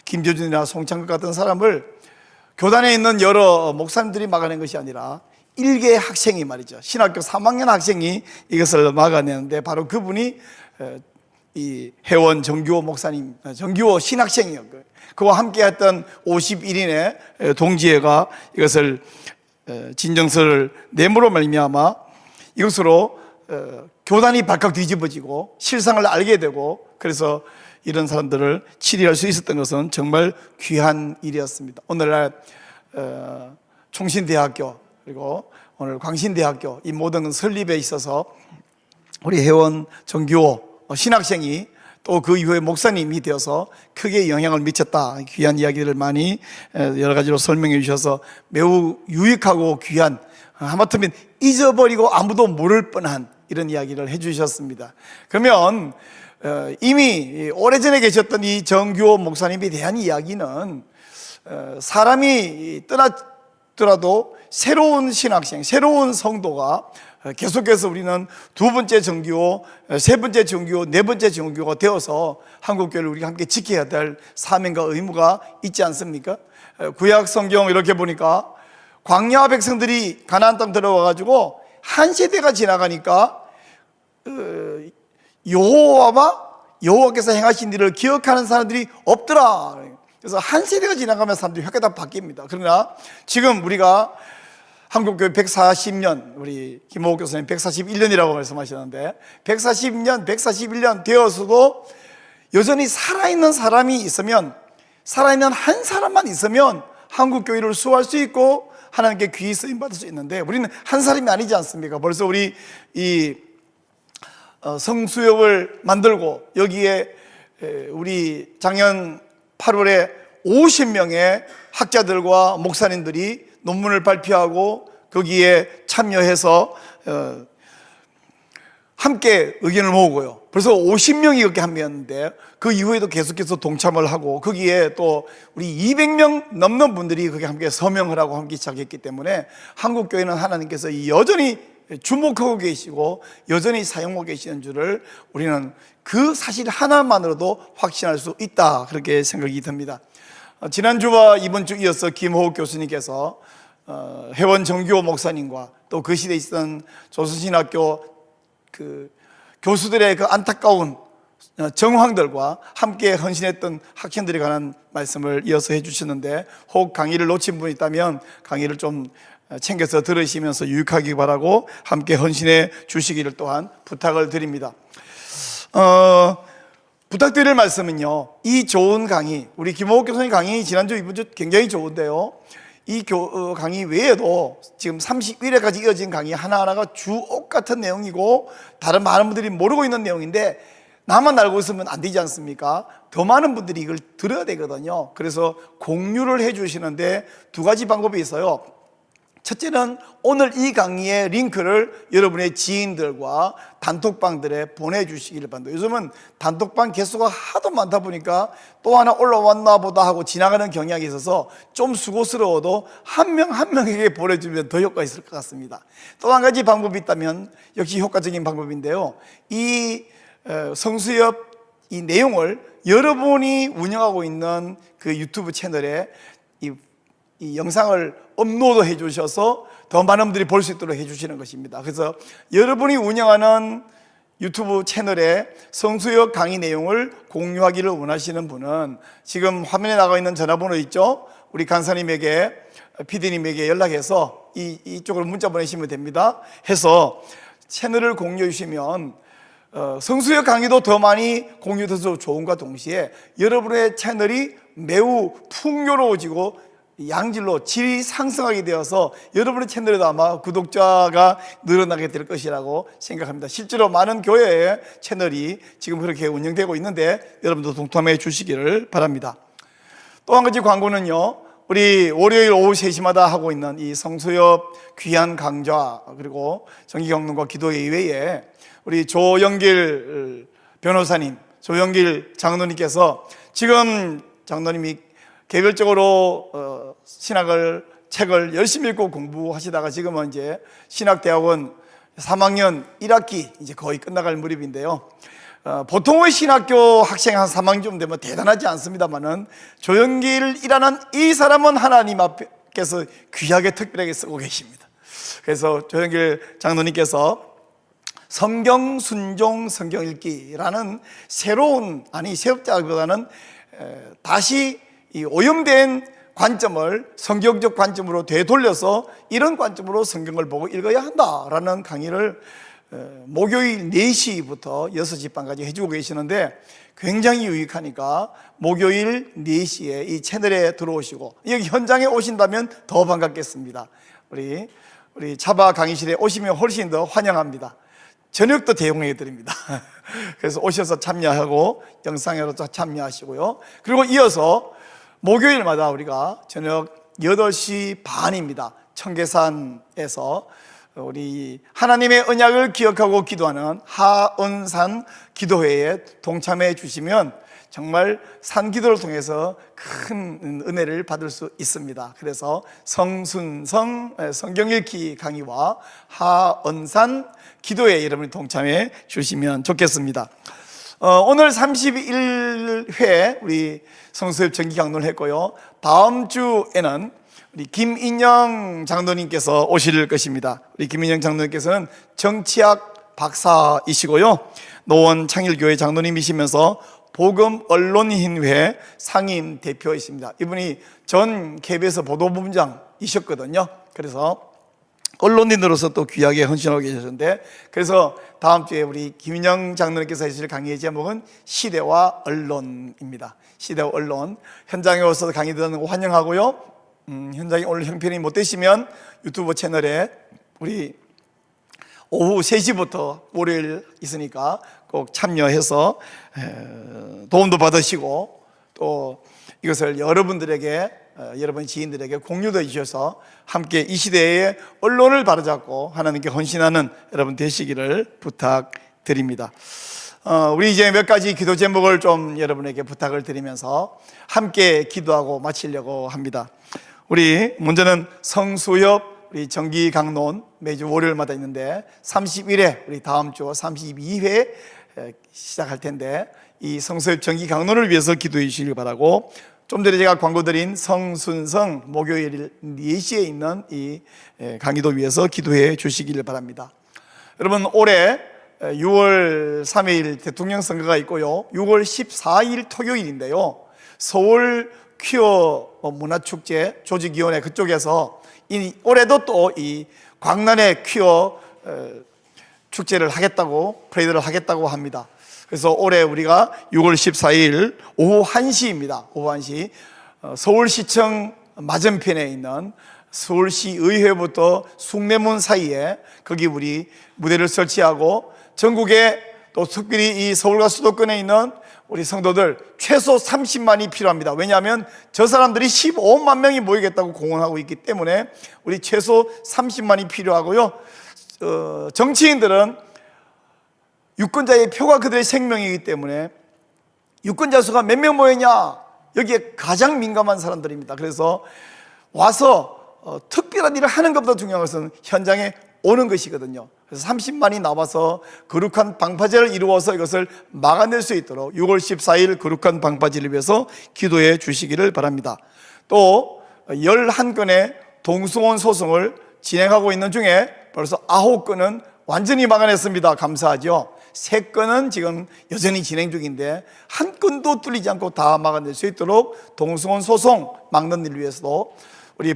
김재준이나 송창근 같은 사람을 교단에 있는 여러 목사님들이 막아낸 것이 아니라 일개 학생이 말이죠, 신학교 3학년 학생이 이것을 막아내는데, 바로 그분이 이 해원 정규호 목사님, 정규호 신학생이요. 그와 함께 했던 51인의 동지애가 이것을 진정서를 내므로 말미암아 이것으로 교단이 발칵 뒤집어지고 실상을 알게 되고, 그래서 이런 사람들을 치리할 수 있었던 것은 정말 귀한 일이었습니다. 오늘날 총신대학교 그리고 오늘 광신대학교 이 모든 설립에 있어서 우리 해원 정규호 신학생이 또 그 이후에 목사님이 되어서 크게 영향을 미쳤다. 귀한 이야기를 많이 여러 가지로 설명해 주셔서 매우 유익하고 귀한, 하마터면 잊어버리고 아무도 모를 뻔한 이런 이야기를 해 주셨습니다. 그러면 이미 오래전에 계셨던 이 정규호 목사님에 대한 이야기는 사람이 떠났더라도 새로운 신학생, 새로운 성도가 계속해서 우리는 두 번째 정규호, 세 번째 정규호, 네 번째 정규호가 되어서 한국교회를 우리가 함께 지켜야 될 사명과 의무가 있지 않습니까? 구약 성경 이렇게 보니까 광야 백성들이 가나안 땅 들어와가지고 한 세대가 지나가니까 여호와께서 행하신 일을 기억하는 사람들이 없더라. 그래서 한 세대가 지나가면 사람들이 혀가 다 바뀝니다. 그러나 지금 우리가 한국교회 140년, 우리 김호옥 교수님 141년이라고 말씀하셨는데 141년 되어서도 여전히 살아있는 사람이 있으면, 살아있는 한 사람만 있으면 한국교회를 수호할 수 있고 하나님께 귀히 쓰임받을 수 있는데, 우리는 한 사람이 아니지 않습니까? 벌써 우리 이 성수역을 만들고 여기에 우리 작년 8월에 50명의 학자들과 목사님들이 논문을 발표하고 거기에 참여해서 함께 의견을 모으고요. 벌써 50명이 그렇게 함께했는데 그 이후에도 계속해서 동참을 하고 거기에 또 우리 200명 넘는 분들이 거기에 함께 서명을 하고 함께 시작했기 때문에 한국교회는 하나님께서 여전히 주목하고 계시고 여전히 사용하고 계시는 줄을 우리는 그 사실 하나만으로도 확신할 수 있다, 그렇게 생각이 듭니다. 지난주와 이번 주 이어서 김호욱 교수님께서 해원 정규호 목사님과 또 그 시대에 있었던 조선신학교 그 교수들의 그 안타까운 정황들과 함께 헌신했던 학생들에 관한 말씀을 이어서 해주셨는데, 혹 강의를 놓친 분이 있다면 강의를 좀 챙겨서 들으시면서 유익하기 바라고 함께 헌신해 주시기를 또한 부탁을 드립니다. 부탁드릴 말씀은요, 이 좋은 강의, 우리 김호욱 교수님 강의 지난주 이번주 굉장히 좋은데요, 이 강의 외에도 지금 31회까지 이어진 강의 하나하나가 주옥 같은 내용이고 다른 많은 분들이 모르고 있는 내용인데 나만 알고 있으면 안 되지 않습니까? 더 많은 분들이 이걸 들어야 되거든요. 그래서 공유를 해 주시는데 두 가지 방법이 있어요. 첫째는 오늘 이 강의의 링크를 여러분의 지인들과 단톡방들에 보내주시길 바랍니다. 요즘은 단톡방 개수가 하도 많다 보니까 또 하나 올라왔나 보다 하고 지나가는 경향이 있어서 좀 수고스러워도 한 명 한 명에게 보내주면 더 효과가 있을 것 같습니다. 또 한 가지 방법이 있다면 역시 효과적인 방법인데요, 이 성수협 이 내용을 여러분이 운영하고 있는 그 유튜브 채널에 이 영상을 업로드 해 주셔서 더 많은 분들이 볼 수 있도록 해 주시는 것입니다. 그래서 여러분이 운영하는 유튜브 채널에 성수역 강의 내용을 공유하기를 원하시는 분은 지금 화면에 나가 있는 전화번호 있죠? 우리 간사님에게, PD님에게 연락해서 이쪽으로 문자 보내시면 됩니다. 해서 채널을 공유해 주시면 성수역 강의도 더 많이 공유돼서 좋은과 동시에 여러분의 채널이 매우 풍요로워지고 양질로 질이 상승하게 되어서 여러분의 채널에도 아마 구독자가 늘어나게 될 것이라고 생각합니다. 실제로 많은 교회의 채널이 지금 그렇게 운영되고 있는데 여러분도 동참해 주시기를 바랍니다. 또 한 가지 광고는요, 우리 월요일 오후 3시마다 하고 있는 이 성수협 귀한 강좌, 그리고 정기경론과 기도회 외에 우리 조영길 변호사님, 조영길 장로님께서 지금 장로님이 개별적으로 책을 열심히 읽고 공부하시다가 지금은 이제 신학대학원 3학년 1학기 이제 거의 끝나갈 무렵인데요. 보통의 신학교 학생 한 3학년 되면 대단하지 않습니다만은 조영길이라는 이 사람은 하나님 앞에서 귀하게 특별하게 쓰고 계십니다. 그래서 조영길 장로님께서 성경 순종 성경 읽기라는 새로운, 새롭다기보다는 다시 이 오염된 관점을 성경적 관점으로 되돌려서 이런 관점으로 성경을 보고 읽어야 한다라는 강의를 목요일 4시부터 6시 반까지 해주고 계시는데 굉장히 유익하니까 목요일 4시에 이 채널에 들어오시고 여기 현장에 오신다면 더 반갑겠습니다. 우리 차바 강의실에 오시면 훨씬 더 환영합니다. 저녁도 제공해 드립니다. 그래서 오셔서 참여하고 영상으로 참여하시고요. 그리고 이어서 목요일마다 우리가 저녁 8시 반입니다. 청계산에서 우리 하나님의 언약을 기억하고 기도하는 하은산 기도회에 동참해 주시면 정말 산기도를 통해서 큰 은혜를 받을 수 있습니다. 그래서 성순성 성경읽기 강의와 하은산 기도회에 여러분이 동참해 주시면 좋겠습니다. 오늘 31회 우리 성수협 정기 강론을 했고요. 다음 주에는 우리 김인영 장로님께서 오실 것입니다. 우리 김인영 장로님께서는 정치학 박사이시고요, 노원 창일교회 장로님이시면서 복음 언론인회 상임 대표이십니다. 이분이 전 KBS 보도본부장이셨거든요. 그래서 언론인으로서 또 귀하게 헌신하고 계셨는데, 그래서 다음 주에 우리 김인영 장로님께서 하실 강의의 제목은 시대와 언론입니다. 시대와 언론. 현장에 오셔서 강의 듣는 거 환영하고요. 현장에 오늘 형편이 못 되시면 유튜브 채널에 우리 오후 3시부터 월요일 있으니까 꼭 참여해서 도움도 받으시고 또 이것을 여러분들에게, 여러분 지인들에게 공유도 해주셔서 함께 이 시대의 언론을 바로잡고 하나님께 헌신하는 여러분 되시기를 부탁드립니다. 우리 이제 몇 가지 기도 제목을 좀 여러분에게 부탁을 드리면서 함께 기도하고 마치려고 합니다. 우리 먼저는 성수협 우리 정기 강론 매주 월요일마다 있는데 31회 우리 다음 주 32회 시작할 텐데 이 성수협 정기 강론을 위해서 기도해 주시길 바라고, 좀 전에 제가 광고 드린 성순성 목요일 4시에 있는 이 강의도 위해서 기도해 주시기를 바랍니다. 여러분, 올해 6월 3일 대통령 선거가 있고요, 6월 14일 토요일인데요, 서울 퀴어 문화축제 조직위원회 그쪽에서 올해도 또 이 광란의 퀴어 축제를 하겠다고, 프레이드를 하겠다고 합니다. 그래서 올해 우리가 6월 14일 오후 1시입니다. 오후 1시 서울시청 맞은편에 있는 서울시 의회부터 숭례문 사이에 거기 우리 무대를 설치하고 전국에 또 특별히 이 서울과 수도권에 있는 우리 성도들 최소 30만이 필요합니다. 왜냐하면 저 사람들이 15만 명이 모이겠다고 공언하고 있기 때문에 우리 최소 30만이 필요하고요. 정치인들은 유권자의 표가 그들의 생명이기 때문에 유권자 수가 몇 명 모였냐, 여기에 가장 민감한 사람들입니다. 그래서 와서 특별한 일을 하는 것보다 중요한 것은 현장에 오는 것이거든요. 그래서 30만이 나와서 거룩한 방파제를 이루어서 이것을 막아낼 수 있도록 6월 14일 거룩한 방파제를 위해서 기도해 주시기를 바랍니다. 또 11건의 동승원 소송을 진행하고 있는 중에 벌써 9건은 완전히 막아냈습니다. 감사하죠. 3건은 지금 여전히 진행 중인데 한 건도 뚫리지 않고 다 막아낼 수 있도록 동승원 소송 막는 일을 위해서도 우리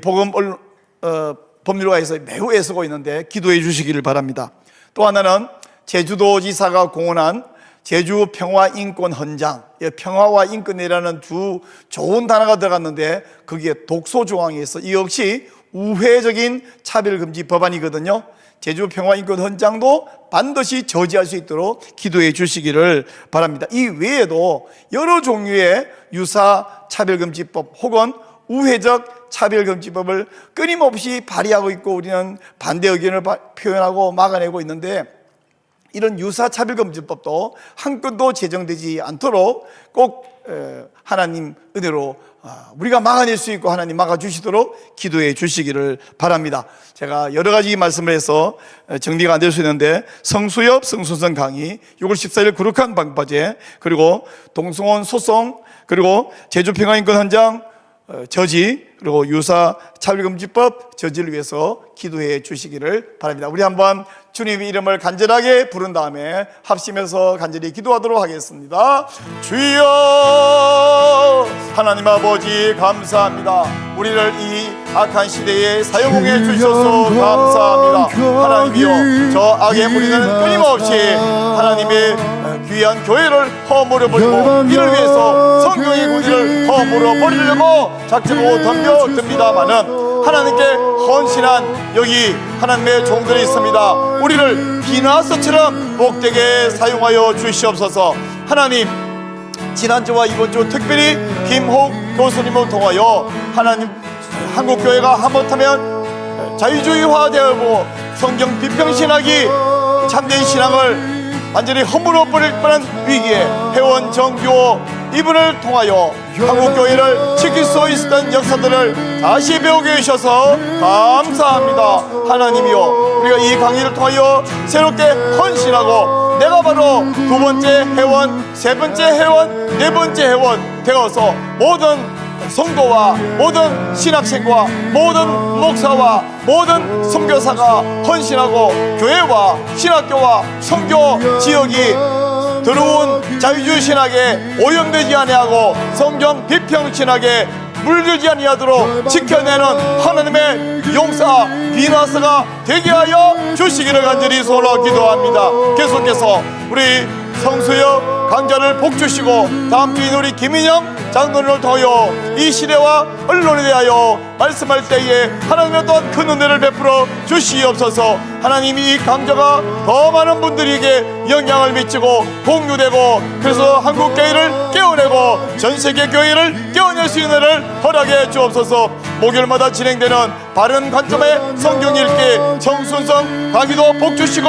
법률가에서 매우 애쓰고 있는데 기도해 주시기를 바랍니다. 또 하나는 제주도지사가 공언한 제주 평화인권 헌장, 평화와 인권이라는 두 좋은 단어가 들어갔는데 거기에 독소 조항이 있어 이 역시 우회적인 차별금지 법안이거든요. 제주 평화인권 헌장도 반드시 저지할 수 있도록 기도해 주시기를 바랍니다. 이 외에도 여러 종류의 유사 차별금지법 혹은 우회적 차별금지법을 끊임없이 발의하고 있고 우리는 반대 의견을 표현하고 막아내고 있는데 이런 유사 차별금지법도 한 건도 제정되지 않도록 꼭 하나님 은혜로 우리가 막아낼 수 있고 하나님 막아주시도록 기도해 주시기를 바랍니다. 제가 여러 가지 말씀을 해서 정리가 안 될 수 있는데 성수엽 성소성 강의 6월 14일 거룩한 방파제 그리고 동승원 소송 그리고 제주평화인권 헌장 저지 그리고 유사 차별금지법 저지를 위해서 기도해 주시기를 바랍니다. 우리 한번 주님의 이름을 간절하게 부른 다음에 합심해서 간절히 기도하도록 하겠습니다. 주여 하나님 아버지 감사합니다. 우리를 이 악한 시대에 사용해 주셔서 감사합니다. 하나님이여 저 악의 무리는 끊임없이 하나님의 귀한 교회를 허물어 버리고 이를 위해서 성경의 구기를 허물어 버리려고 작정하고 덤벼듭니다마는 하나님께 헌신한 여기 하나님의 종들이 있습니다. 우리를 비나서처럼 복되게 사용하여 주시옵소서. 하나님 지난주와 이번주 특별히 김혹 교수님을 통하여 하나님 한국교회가 하마터면 자유주의화 되고 성경 비평신학이 참된 신앙을 완전히 허물어 버릴 뻔한 위기에 회원 정규호 이분을 통하여 한국교회를 지킬 수 있었던 역사들을 다시 배우게 해주셔서 감사합니다. 하나님이여 우리가 이 강의를 통하여 새롭게 헌신하고 내가 바로 두 번째 회원, 세 번째 회원, 네 번째 회원 되어서 모든 성도와 모든 신학생과 모든 목사와 모든 선교사가 헌신하고 교회와 신학교와 선교 지역이 더러운 자유주의 신학에 오염되지 아니하고 성경 비평 신학에 물들지 아니하도록 지켜내는 하나님의 용사 비나스가 되게 하여 주시기를 간절히 소원하고 기도합니다. 계속해서 우리 성수여 강자를 복주시고 다음 주인 우리 김인영 장로를 통하여 이 시대와 언론에 대하여 말씀할 때에 하나님의 또한 큰 은혜를 베풀어 주시옵소서. 하나님이 이 강자가 더 많은 분들에게 영향을 미치고 공유되고 그래서 한국교회를 깨어내고 전세계 교회를 깨어낼 수 있는 은혜를 허락해 주옵소서. 목요일마다 진행되는 바른 관점의 성경 읽기 정순성 강의도 복주시고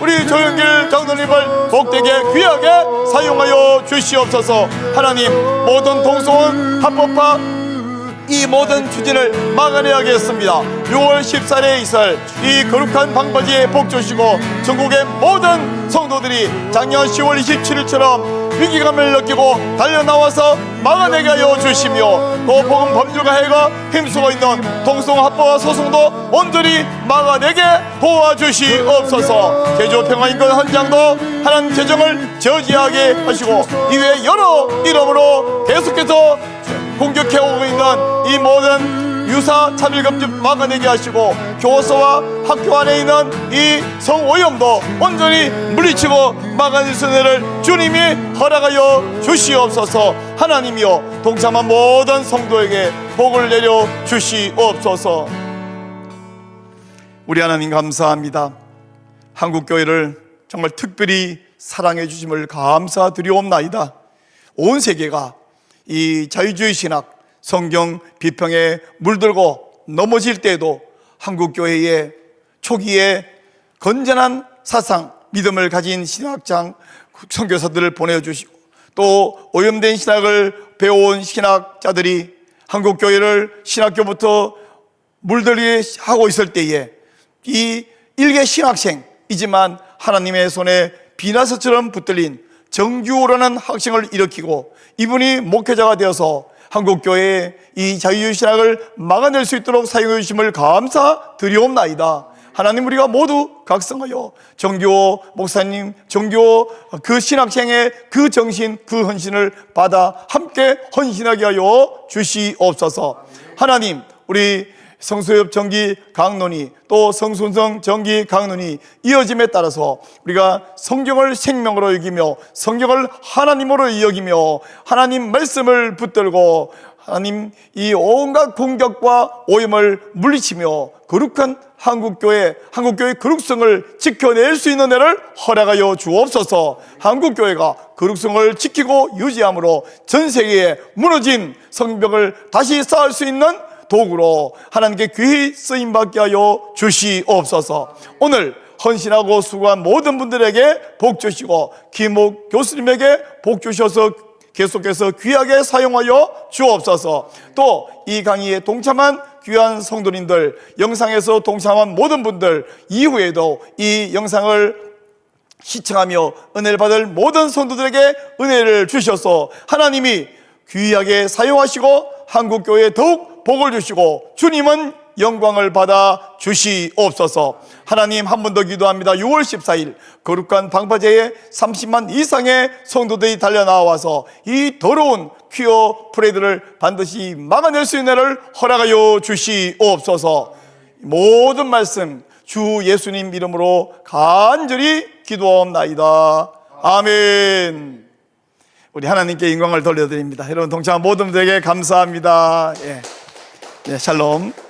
우리 조영길 장로님을 복되게 귀하게 사용하여 주시옵소서. 하나님 모든 동성원 합법화 이 모든 추진을 막아내야겠습니다. 6월 14일에 있을 이 거룩한 방파제에 복주시고 전국의 모든 성도들이 작년 10월 27일처럼 위기감을 느끼고 달려나와서 막아내게 하여 주시며 또 복음 법률가회가 힘쓰고 있는 동성합법화 소송도 온전히 막아내게 도와주시옵소서. 제주평화인권 헌장도 하나님 재정을 저지하게 하시고 이외에 여러 이름으로 계속해서 공격해오고 있는 이 모든 유사 차별금지 막아내게 하시고 교서와 학교 안에 있는 이 성오염도 온전히 물리치고 막아낼 수 있는 은혜를 주님이 허락하여 주시옵소서. 하나님이여 동참한 모든 성도에게 복을 내려 주시옵소서. 우리 하나님 감사합니다. 한국교회를 정말 특별히 사랑해 주심을 감사드리옵나이다. 온 세계가 이 자유주의 신학, 성경 비평에 물들고 넘어질 때에도 한국교회의 초기에 건전한 사상, 믿음을 가진 신학장, 선교사들을 보내주시고 또 오염된 신학을 배워온 신학자들이 한국교회를 신학교부터 물들게 하고 있을 때에 이 일개 신학생이지만 하나님의 손에 비나스처럼 붙들린 정규호라는 학생을 일으키고 이분이 목회자가 되어서 한국교회의 이 자유주의 신학을 막아낼 수 있도록 사용해 주심을 감사드리옵나이다. 하나님, 우리가 모두 각성하여 정규호 목사님, 정규호 그 신학생의 그 정신, 그 헌신을 받아 함께 헌신하게 하여 주시옵소서. 하나님, 우리 성수협 정기 강론이 또 성순성 정기 강론이 이어짐에 따라서 우리가 성경을 생명으로 여기며 성경을 하나님으로 여기며 하나님 말씀을 붙들고 하나님 이 온갖 공격과 오염을 물리치며 거룩한 한국교회 거룩성을 지켜낼 수 있는 애를 허락하여 주옵소서. 한국교회가 거룩성을 지키고 유지함으로 전 세계에 무너진 성벽을 다시 쌓을 수 있는 도구로 하나님께 귀히 쓰임받게 하여 주시옵소서. 오늘 헌신하고 수고한 모든 분들에게 복 주시고 김옥 교수님에게 복 주셔서 계속해서 귀하게 사용하여 주옵소서. 또 이 강의에 동참한 귀한 성도님들, 영상에서 동참한 모든 분들 이후에도 이 영상을 시청하며 은혜를 받을 모든 성도들에게 은혜를 주셔서 하나님이 귀하게 사용하시고 한국교회에 더욱 복을 주시고 주님은 영광을 받아 주시옵소서. 하나님, 한 번 더 기도합니다. 6월 14일 거룩한 방파제에 30만 이상의 성도들이 달려나와서 이 더러운 퀴어 프레이드를 반드시 막아낼 수 있는 애를 허락하여 주시옵소서. 모든 말씀 주 예수님 이름으로 간절히 기도하옵나이다. 아멘. 우리 하나님께 영광을 돌려드립니다. 여러분 동참한 모든 분들에게 감사합니다. 예, 샬롬.